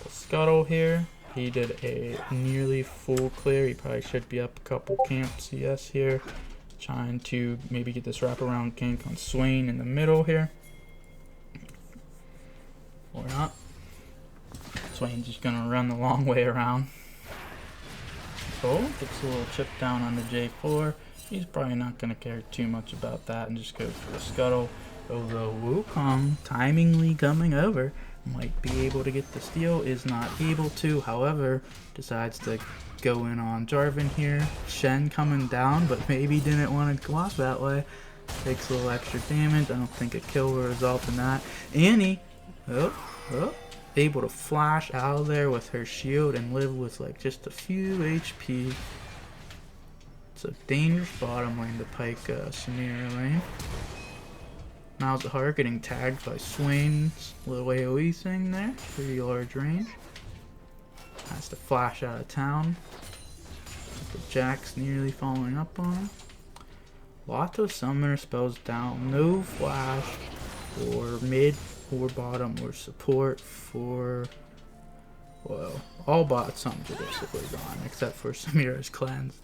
scuttle here. He did a nearly full clear. He probably should be up a couple camp CS here. Trying to maybe get this wraparound gank on Swain in the middle here. Or not. Swain's just gonna run the long way around. Oh, gets a little chip down on the J4. He's probably not gonna care too much about that and just go for the scuttle. Although Wukong, timingly coming over, might be able to get the steal, is not able to, however, decides to go in on Jarvan here. Shen coming down, but maybe didn't want to go off that way. Takes a little extra damage. I don't think a kill will result in that. Annie, able to flash out of there with her shield and live with like just a few HP. It's a dangerous bottom lane to Pyke Samira lane. Now the Heart getting tagged by Swain's little AoE thing there. Pretty large range. Has to flash out of town. The Jax nearly following up on him. Lots of summoner spells down. No flash or mid or bottom or support for, well, all bot sums are basically gone except for Samira's cleanse.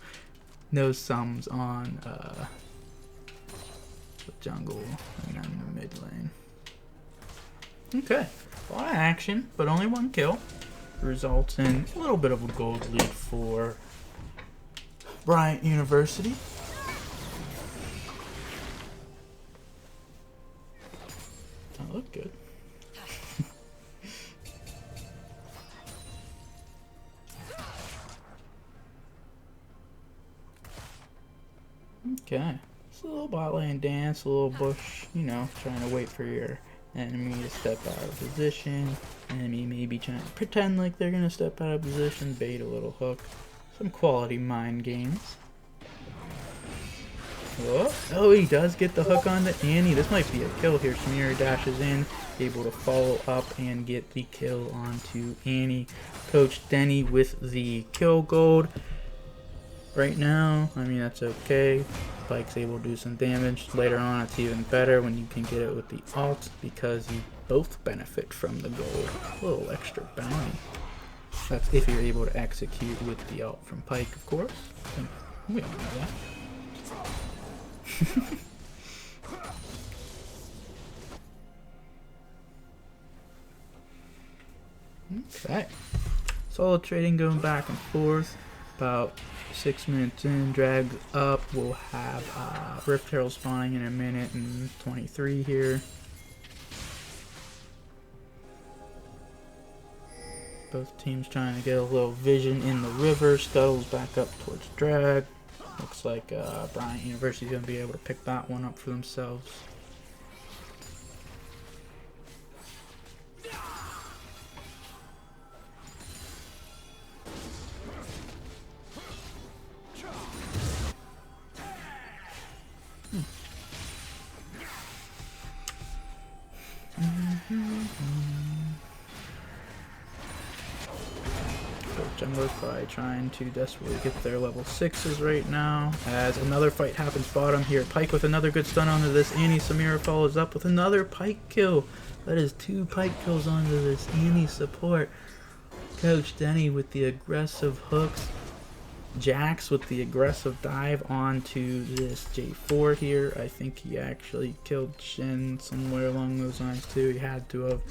No sums on the jungle and then the mid lane. Okay, a lot of action, but only one kill. Results in a little bit of a gold lead for Bryant University. That looked good. Okay, it's a little bot lane dance, a little bush, you know, trying to wait for your enemy to step out of position. Enemy maybe trying to pretend like they're gonna step out of position, bait a little hook. Some quality mind games. Oh, he does get the hook onto Annie. This might be a kill here. Smorrs dashes in, able to follow up and get the kill onto Annie. Coach Denny with the kill gold. Right now, I mean, that's okay. Spike's able to do some damage. Later on, it's even better when you can get it with the ult because you both benefit from the gold. A little extra bounty. That's if you're able to execute with the ult from Pyke, of course. We all know that. Okay. Solid trading going back and forth. About 6 minutes in, drag up. We'll have Rift Herald spawning in a minute and 23 here. Both teams trying to get a little vision in the river. Scuttles back up towards drag. Looks like Bryant University is going to be able to pick that one up for themselves. Jungler's probably trying to desperately get their level 6s right now. As another fight happens bottom here. Pyke with another good stun onto this. Annie Samira follows up with another Pyke kill. That is 2 Pyke kills onto this Annie support. Coach Denny with the aggressive hooks. Jax with the aggressive dive onto this J4 here. I think he actually killed Shin somewhere along those lines too. He had to have.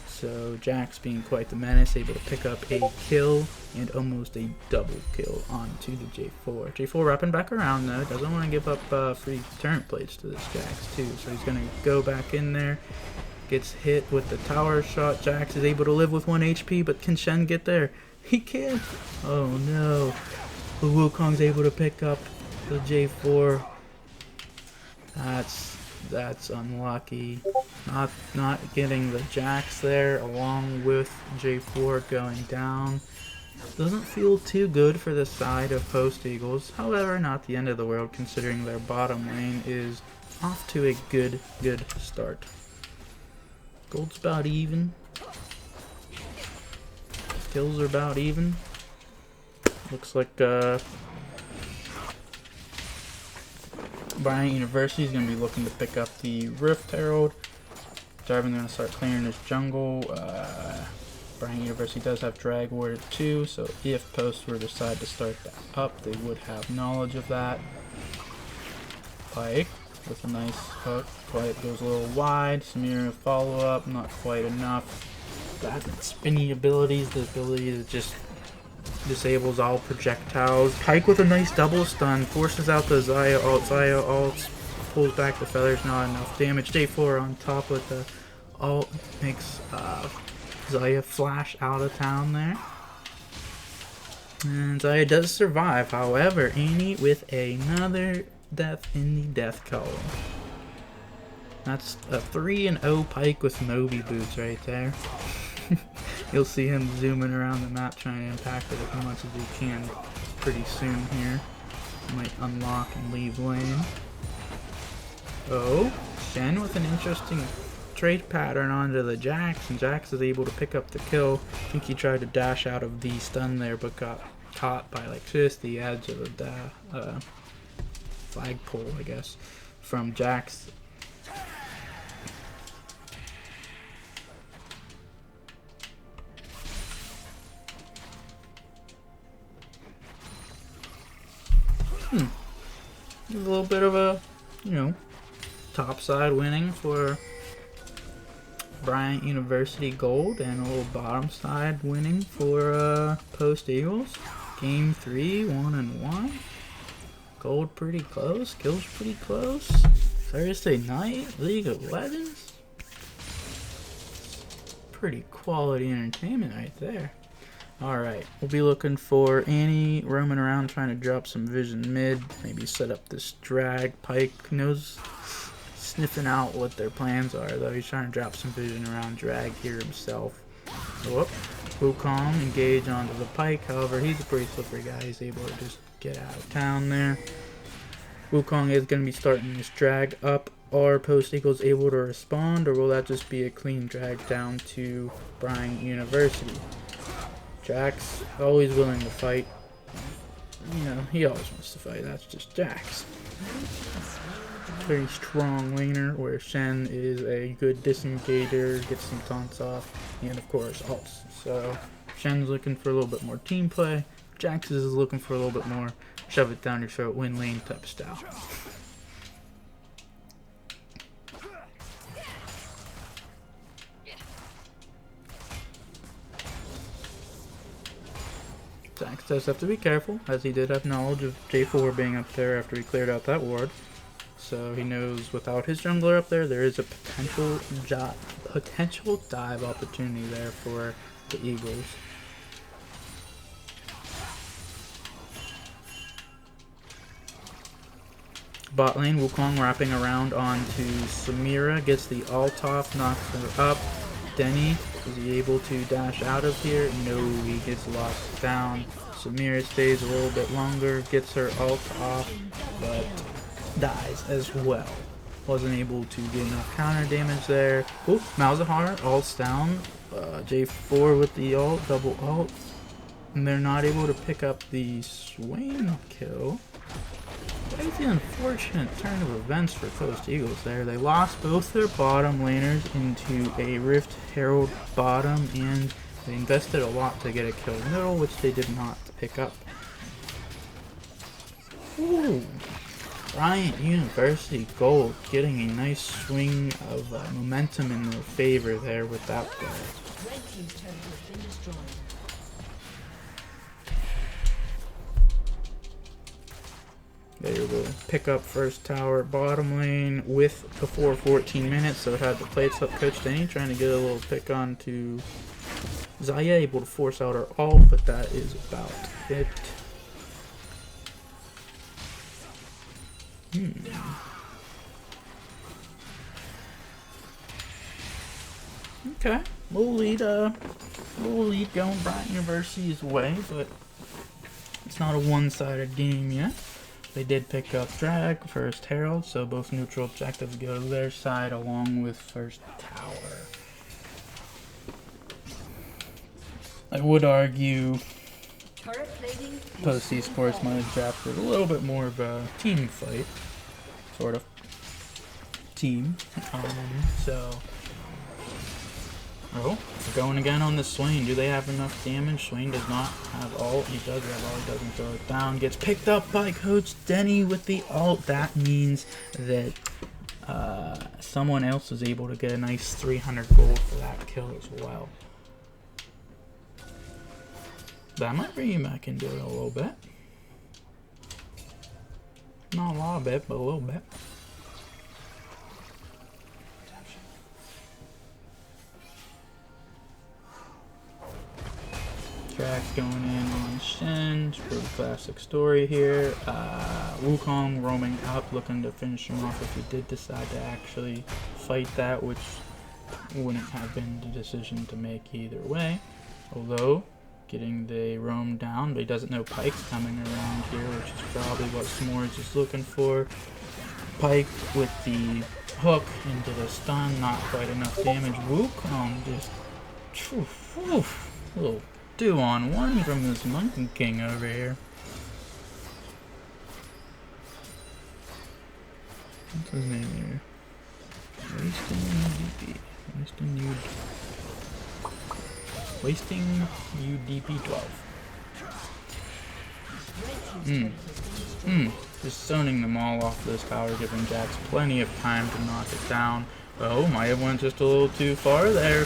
So Jax being quite the menace, able to pick up a kill and almost a double kill onto the J4. J4 wrapping back around though. Doesn't want to give up free turn plates to this Jax too. So he's going to go back in there. Gets hit with the tower shot. Jax is able to live with 1 HP, but can Shen get there? He can't. Oh no. But Wukong's able to pick up the J4. That's unlucky. Not getting the Jax there along with J4 going down. Doesn't feel too good for the side of Post Eagles. However, not the end of the world considering their bottom lane is off to a good start. Gold's about even. Kills are about even. Looks like Bryant University is going to be looking to pick up the Rift Herald. Jarvan going to start clearing his jungle. Bryant University does have Drag Warrior too, so if Post were to decide to start that up, they would have knowledge of that. Pyke with a nice hook. Pyke goes a little wide. Samira follow up, not quite enough. That spinny abilities, the ability to just disables all projectiles. Pyke with a nice double stun, forces out the Xayah ult. Xayah ult pulls back the feathers, not enough damage. J4 on top with the ult makes Xayah flash out of town there. And Xayah does survive, however, Annie with another death in the death column. That's a 3-0 Pyke with Moby boots right there. You'll see him zooming around the map trying to impact it as much as he can pretty soon here. Might unlock and leave lane. Oh, Shen with an interesting trade pattern onto the Jax, and Jax is able to pick up the kill. I think he tried to dash out of the stun there, but got caught by like just the edge of the flagpole, I guess, from Jax. A little bit of a, you know, topside winning for Bryant University Gold, and a little bottom side winning for Post Eagles. Game 3, 1-1. Gold pretty close, kills pretty close. Thursday night, League of Legends. Pretty quality entertainment right there. Alright, we'll be looking for Annie roaming around trying to drop some vision mid. Maybe set up this drag. Pike knows, sniffing out what their plans are, though. He's trying to drop some vision around drag here himself. Whoop. Wukong engage onto the Pike. However, he's a pretty slippery guy. He's able to just get out of town there. Wukong is going to be starting this drag up. Are Post Eagles able to respond, or will that just be a clean drag down to Bryant University? Jax, always willing to fight. You know, he always wants to fight. That's just Jax. Very strong laner, where Shen is a good disengager, gets some taunts off, and of course ults. So Shen's looking for a little bit more team play. Jax is looking for a little bit more shove it down your throat, win lane type style. Jax does have to be careful, as he did have knowledge of J4 being up there after he cleared out that ward. So he knows without his jungler up there, there is a potential dive opportunity there for the Eagles. Bot lane, Wukong wrapping around onto Samira, gets the ult off, knocks her up. Denny, is he able to dash out of here? No, he gets locked down. Samira stays a little bit longer, gets her ult off, but dies as well. Wasn't able to get enough counter damage there. Oop, Malzahar, ult's down. J4 with the ult, double ult. And they're not able to pick up the Swain kill. Quite the unfortunate turn of events for Post Eagles there. They lost both their bottom laners into a Rift Herald bottom, and they invested a lot to get a kill middle, which they did not pick up. Ooh. Bryant University Gold getting a nice swing of momentum in their favor there with that play. Red team's turret has been destroyed. They were able to pick up first tower bottom lane before 14 minutes, so it had the plates up. Coach Denny trying to get a little pick on to Zaya, able to force out her ult, but that is about it. Okay, little lead going Bryant University's way, but it's not a one-sided game yet. They did pick up drag, first herald, so both neutral objectives go to their side along with first tower. I would argue Post Esports might have drafted a little bit more of a team fight, sort of team. Oh, going again on the Swain. Do they have enough damage? Swain does not have ult. He does have ult. He doesn't throw it down. Gets picked up by Coach Denny with the ult. That means that someone else is able to get a nice 300 gold for that kill as well. That might bring you back into it a little bit. Not a lot of it, but a little bit. Drax going in on Shen, pretty classic story here. Wukong roaming up, looking to finish him off if he did decide to actually fight that, which wouldn't have been the decision to make either way. Although, getting the roam down, but he doesn't know Pike's coming around here, which is probably what Smorrs is looking for. Pike with the hook into the stun, not quite enough damage. Wukong just, a little 2-on-1 from this Monkey King over here. What's his name here? Wasting UDP 12. Just zoning them all off this tower, giving Jax plenty of time to knock it down. Oh, might have went just a little too far there.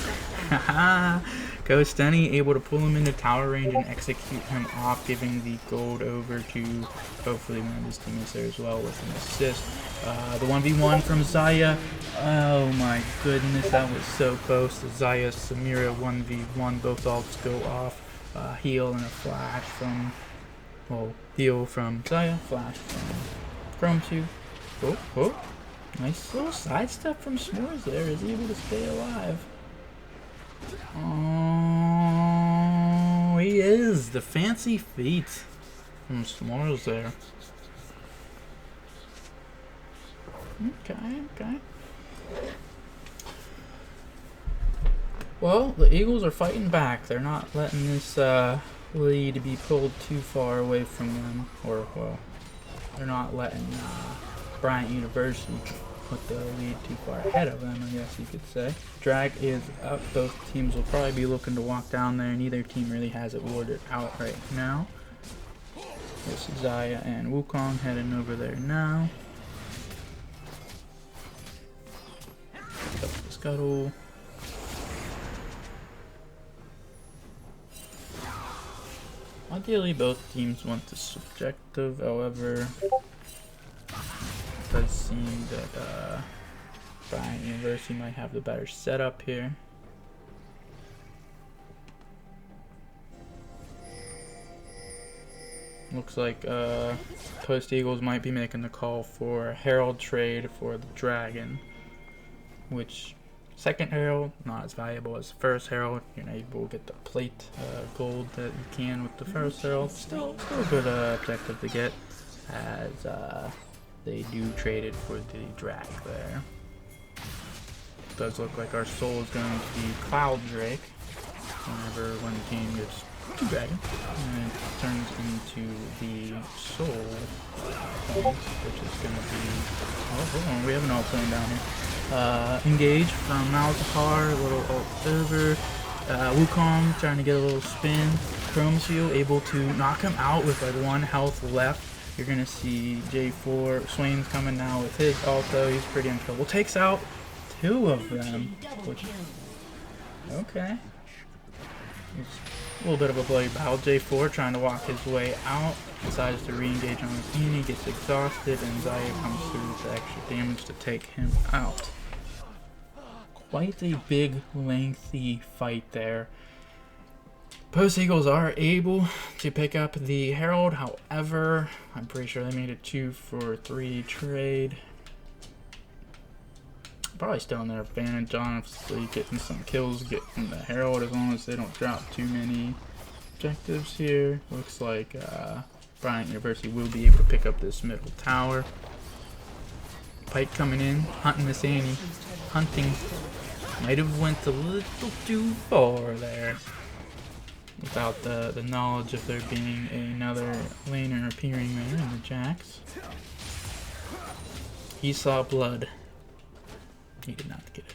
Haha. Coach Denny able to pull him into tower range and execute him off, giving the gold over to hopefully one of his teammates there as well with an assist. The 1v1 from Xayah. Oh my goodness, that was so close. The Xayah Samira 1v1, both ults go off. Heal and a flash from, well, heal from Xayah, flash from Chromsu. Oh. Nice little sidestep from Smorrs there. Is he able to stay alive? Oh, he is. The fancy feet from Smorrs there. Okay. Well, the Eagles are fighting back. They're not letting this lead be pulled too far away from them. Or, well, they're not letting Bryant University put the lead too far ahead of them, I guess you could say. Drag is up. Both teams will probably be looking to walk down there. Neither team really has it warded out right now. This is Xayah and Wukong heading over there now. Pick up the scuttle. Ideally, both teams want the subjective, however, it does seem that Bryant University might have the better setup here. Looks like Post Eagles might be making the call for a Herald trade for the Dragon, which second Herald, not as valuable as the first Herald. You're not able to get the plate gold that you can with the first Herald. Still a good objective to get, as they do trade it for the Drag there. Does look like our soul is going to be Cloud Drake whenever one team gets two dragons, and it turns into the soul point, which is going to be, oh, hold on, we have an ult playing down here. Engage from Malzahar, a little ult over. Wukong trying to get a little spin. Chromsu able to knock him out with like 1 health left. You're going to see J4 Swain's coming now with his ult though. He's pretty unkillable. Takes out 2 of them. Which, okay. It's a little bit of a bloody battle. J4 trying to walk his way out. Decides to re-engage on his enemy. Gets exhausted and Xayah comes through with the extra damage to take him out. Quite a big, lengthy fight there. Post Eagles are able to pick up the Herald, however, I'm pretty sure they made a 2-for-3 trade. Probably still in their advantage, honestly, getting some kills, getting the Herald, as long as they don't drop too many objectives here. Looks like Bryant University will be able to pick up this middle tower. Pike coming in, hunting this Annie. Hunting. Might have went a little too far there. Without the knowledge of there being another laner appearing there in the Jax. He saw blood. He did not get it.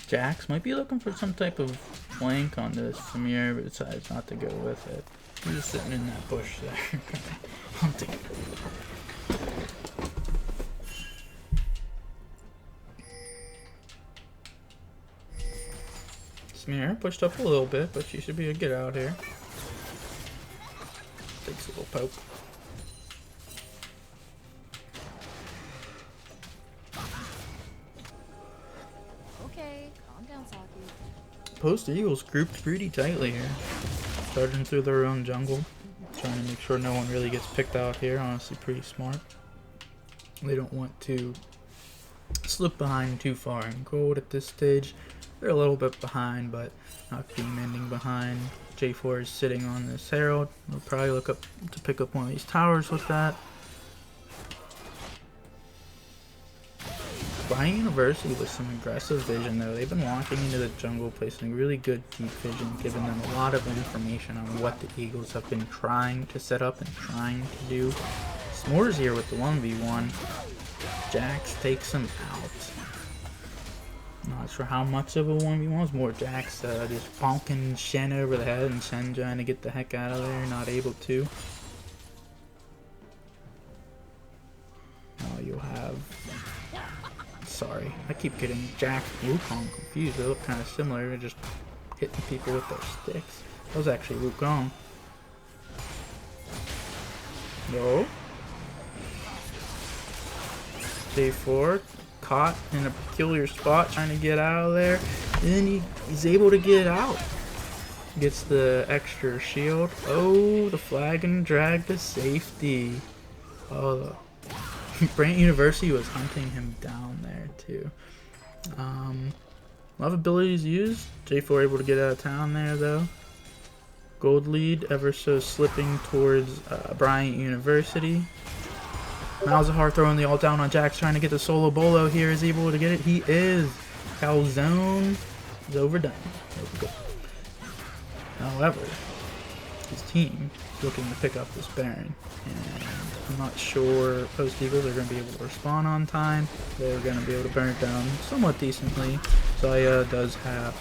Jax might be looking for some type of flank on this Samir, but decides not to go with it. He's just sitting in that bush there, hunting. Samir pushed up a little bit, but she should be able to get out here. Takes a little poke. Post Eagles grouped pretty tightly here. Charging through their own jungle. Trying to make sure no one really gets picked out here. Honestly, pretty smart. They don't want to slip behind too far in gold at this stage. They're a little bit behind, but not demanding behind. J4 is sitting on this Herald. They'll probably look up to pick up one of these towers with that. Bryant University with some aggressive vision though. They've been walking into the jungle, placing really good deep vision, giving them a lot of information on what the Eagles have been trying to set up and trying to do. Smorrs here with the 1v1. Jax takes him out. Not sure how much of a 1v1. It's more Jax just bonking Shen over the head and Shen trying to get the heck out of there, not able to. Oh, you'll have... Sorry, I keep getting Jax and Wukong confused. They look kind of similar. They're just hitting people with their sticks. That was actually Wukong. No. J4 caught in a peculiar spot trying to get out of there. And then he's able to get out. Gets the extra shield. Oh, the flag and drag to safety. Oh, Bryant University was hunting him down there too. A lot of abilities used. J4 able to get out of town there though. Gold lead ever so slipping towards Bryant University. Malzahar throwing the ult down on Jax, trying to get the solo bolo here. Is he able to get it? He is. Calzone is overdone. However, his team is looking to pick up this Baron. And I'm not sure Post Eagles are going to be able to respawn on time. They're going to be able to burn it down somewhat decently. Zaya does have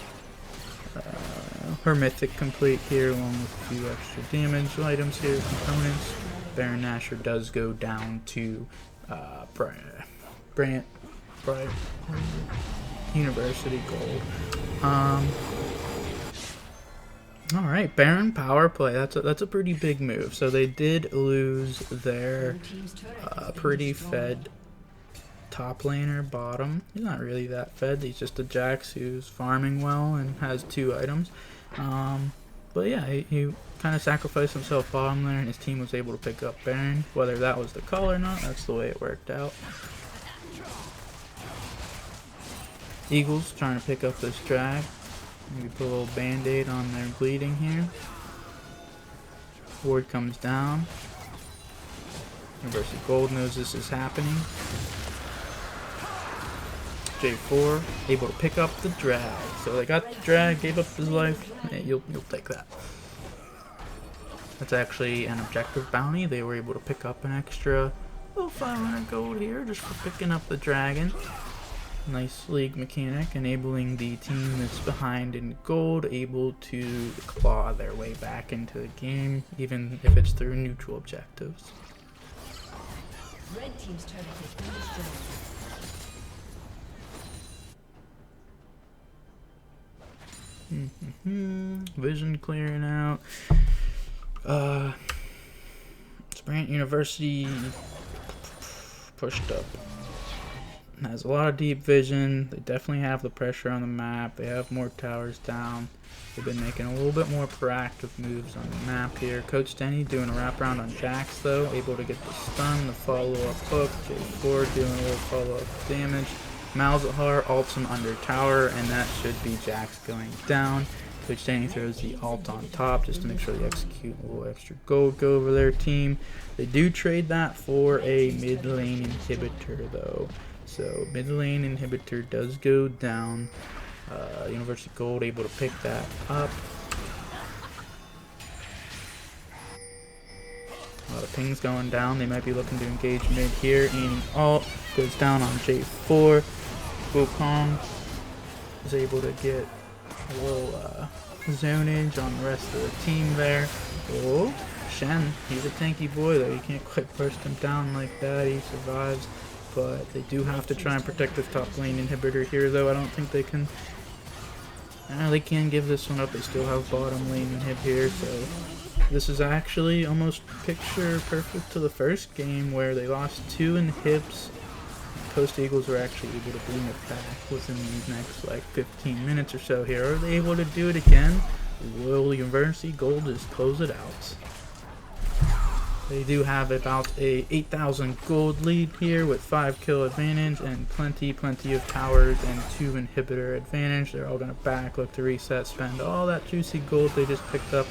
her mythic complete here, along with a few extra damage items here, components. Baron Nashor does go down to Bryant University Gold. Alright, Baron power play. That's a pretty big move. So they did lose their pretty fed top laner bottom. He's not really that fed. He's just a Jax who's farming well and has 2 items. But yeah, he kind of sacrificed himself bottom there, and his team was able to pick up Baron. Whether that was the call or not, that's the way it worked out. Eagles trying to pick up this drag. Maybe put a little band-aid on their bleeding here. Ward comes down. University Gold knows this is happening. J4 able to pick up the drag. So they got the drag, gave up his life. Yeah, you'll take that. That's actually an objective bounty. They were able to pick up an extra 500 gold here just for picking up the dragon. Nice league mechanic, enabling the team that's behind in gold able to claw their way back into the game, even if it's through neutral objectives. Red team's turret has been destroyed. Vision clearing out. Bryant University pushed up. Has a lot of deep vision. They definitely have the pressure on the map. They have more towers down. They've been making a little bit more proactive moves on the map here. Coach Denny doing a wraparound on Jax though, able to get the stun, the follow-up hook. J4 doing a little follow-up damage. Malzahar ults him under tower, and that should be Jax going down. Coach Denny throws the ult on top just to make sure they execute a little extra gold go over their team. They do trade that for a mid lane inhibitor though. So mid lane inhibitor does go down. University Gold able to pick that up. A lot of pings going down. They might be looking to engage mid here. Aiming ult goes down on J4. Wukong is able to get a little zonage on the rest of the team there. Oh, Shen, he's a tanky boy though. You can't quite burst him down like that. He survives. But they do have to try and protect this top lane inhibitor here, though. I don't think they can. They can give this one up. They still have bottom lane inhib here, so this is actually almost picture perfect to the first game where they lost 2 inhibs. Post Eagles were actually able to bring it back within these next like 15 minutes or so here. Are they able to do it again? Will University Gold just close it out? They do have about a 8,000 gold lead here with 5 kill advantage and plenty of towers and 2 inhibitor advantage. They're all going to back, look to reset, spend all that juicy gold they just picked up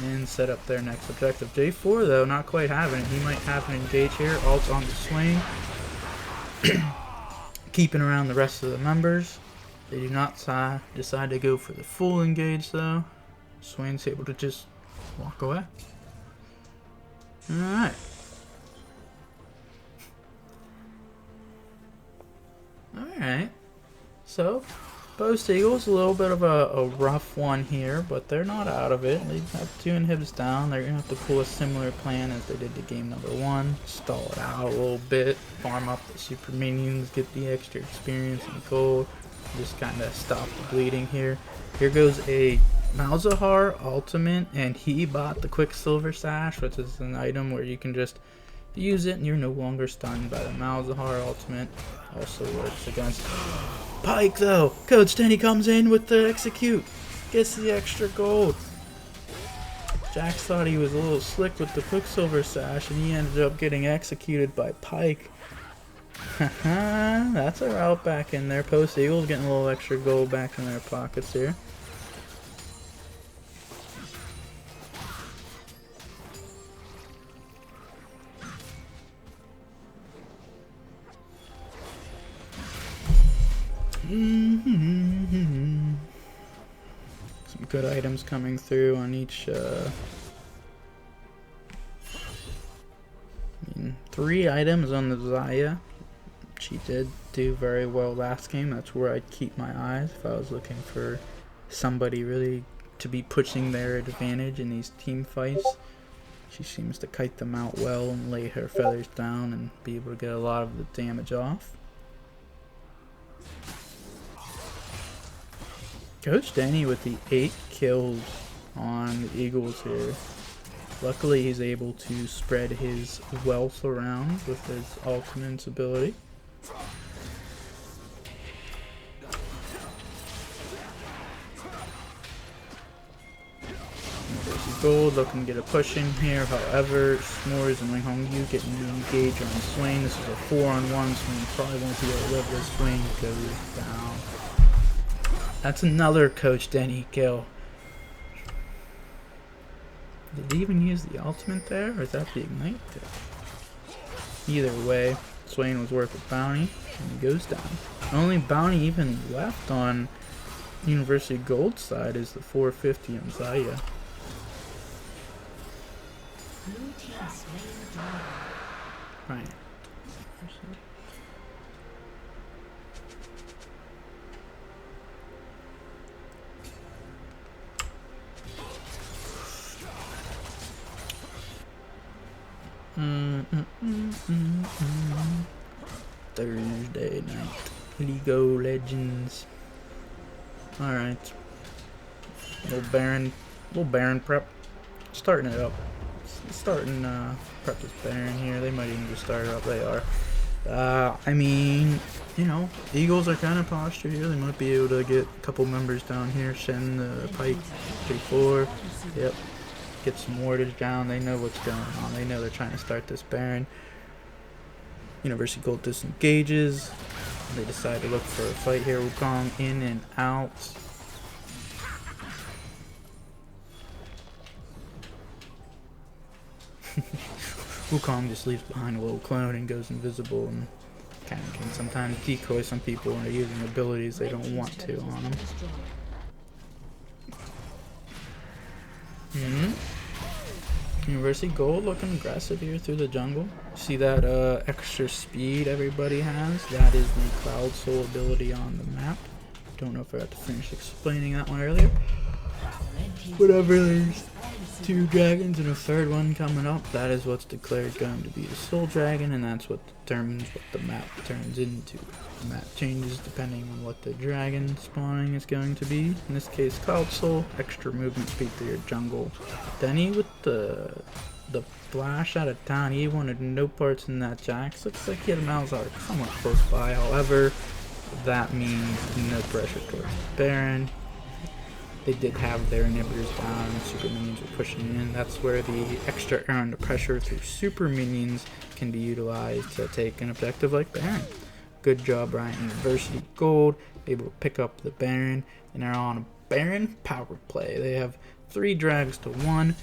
and set up their next objective. J4 though, not quite having it. He might have an engage here. Ult on the swing. Keeping around the rest of the members. They do not decide to go for the full engage though. Swain's able to just walk away. Alright. Alright. So, Post Eagles, a little bit of a rough one here, but they're not out of it. They have 2 inhibits down. They're going to have to pull a similar plan as they did to game number 1. Stall it out a little bit, farm up the super minions, get the extra experience and gold. Just kind of stop the bleeding here. Here goes a Malzahar ultimate, and he bought the Quicksilver Sash, which is an item where you can just use it and you're no longer stunned by the Malzahar ultimate. Also works against Pyke though. Coach Denny comes in with the execute. Gets the extra gold. Jax thought he was a little slick with the Quicksilver Sash and he ended up getting executed by Pyke. Haha, that's a route back in there. Post Eagles getting a little extra gold back in their pockets here. Some good items coming through on each. I mean, 3 items on the Xayah. She did do very well last game. That's where I'd keep my eyes if I was looking for somebody really to be pushing their advantage in these team fights. She seems to kite them out well and lay her feathers down and be able to get a lot of the damage off. Coach Denny with the 8 kills on the Eagles here. Luckily he's able to spread his wealth around with his ultimate's ability. There's gold, looking to get a push in here. However, Smorrs and WangHongYue getting engaged on Swain. This is a 4-on-1. Swain probably won't be able to live this. Swain goes down. That's another Coach Denny kill. Did he even use the ultimate there, or is that the ignite? Either way, Swain was worth a bounty, and he goes down. The only bounty even left on University Gold side is the 450 on Xayah. Right. Thursday night, League of Legends. All right, little Baron prep, starting it up. Starting prep this Baron here. They might even just start it up. They are. I mean, you know, Eagles are kind of postured here. They might be able to get a couple members down here. Shen the Pyke, J4. Yep. Get some wardage down. They know what's going on. They know they're trying to start this Baron. University Gold disengages. They decide to look for a fight here. Wukong in and out. Wukong just leaves behind a little clone and goes invisible and kind of can sometimes decoy some people when they're using abilities they don't want to on them. University Gold looking aggressive here through the jungle. See that extra speed everybody has? That is the Cloud Soul ability on the map. Don't know if I got to finish explaining that one earlier. Whatever, there's 2 dragons and a 3rd one coming up. That is what's declared going to be the Soul Dragon, and that's what determines what the map turns into. The map changes depending on what the dragon spawning is going to be. In this case, Cloud Soul, extra movement speed through your jungle. Denny with the flash out of town. He wanted no parts in that Jax. Looks like he had a Malzahar somewhat close by. However, that means no pressure towards Baron. They did have their inhibitors down and super minions were pushing in. That's where the extra air under pressure through super minions can be utilized to take an objective like Baron. Good job, Bryant. University Gold, able to pick up the Baron, and they're on a Baron power play. They have 3 drags to 1,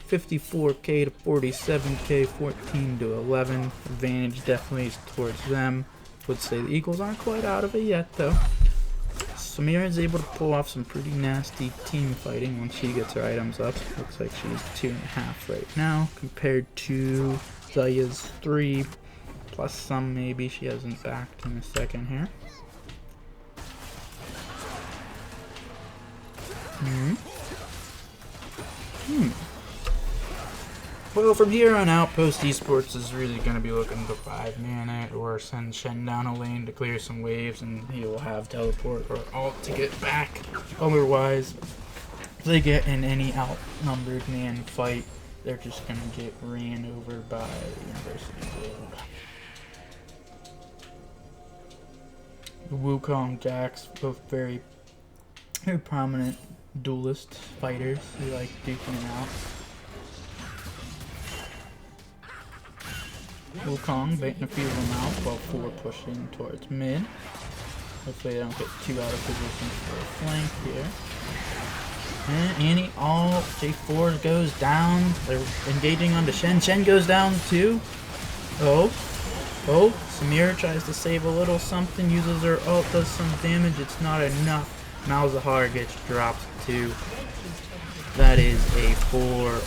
54k to 47k, 14 to 11. Advantage definitely is towards them. Would say the Eagles aren't quite out of it yet, though. Samira is able to pull off some pretty nasty team fighting once she gets her items up. Looks like she's 2.5 right now, compared to Xayah's 3, plus some maybe. She hasn't backed in a second here. Well, from here on out, Post Esports is really going to be looking to 5-man it or send Shen down a lane to clear some waves, and he will have teleport or ult to get back. Otherwise, if they get in any outnumbered man fight, they're just going to get ran over by University World. Wukong, Jax, both very prominent duelist fighters who like duking it out. Wukong baiting a few of them out while 4 pushing towards mid. Hopefully they don't get too out of position for a flank here. And Annie, all J4 goes down. They're engaging onto Shen. Shen goes down too. Oh, Samir tries to save a little something, uses her ult, does some damage. It's not enough. Malzahar gets dropped too. That is a 4-1,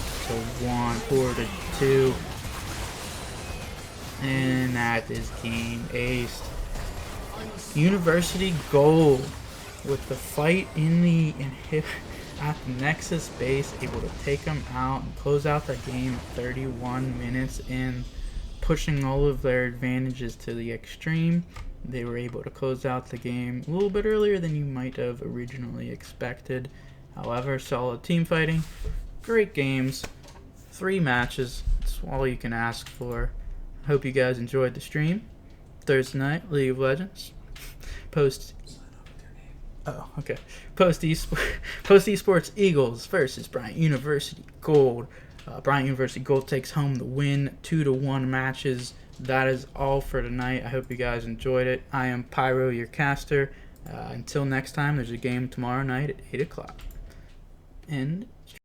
4-2. And that is game aced. University Gold with the fight in the at the Nexus base, able to take them out and close out the game 31 minutes in, pushing all of their advantages to the extreme. They were able to close out the game a little bit earlier than you might have originally expected. However, solid team fighting, great games, 3 matches. That's all you can ask for. Hope you guys enjoyed the stream. Thursday night, League of Legends. Post Esports Eagles versus Bryant University Gold. Bryant University Gold takes home the win. 2-1 matches. That is all for tonight. I hope you guys enjoyed it. I am Pyro, your caster. Until next time, there's a game tomorrow night at 8 o'clock. And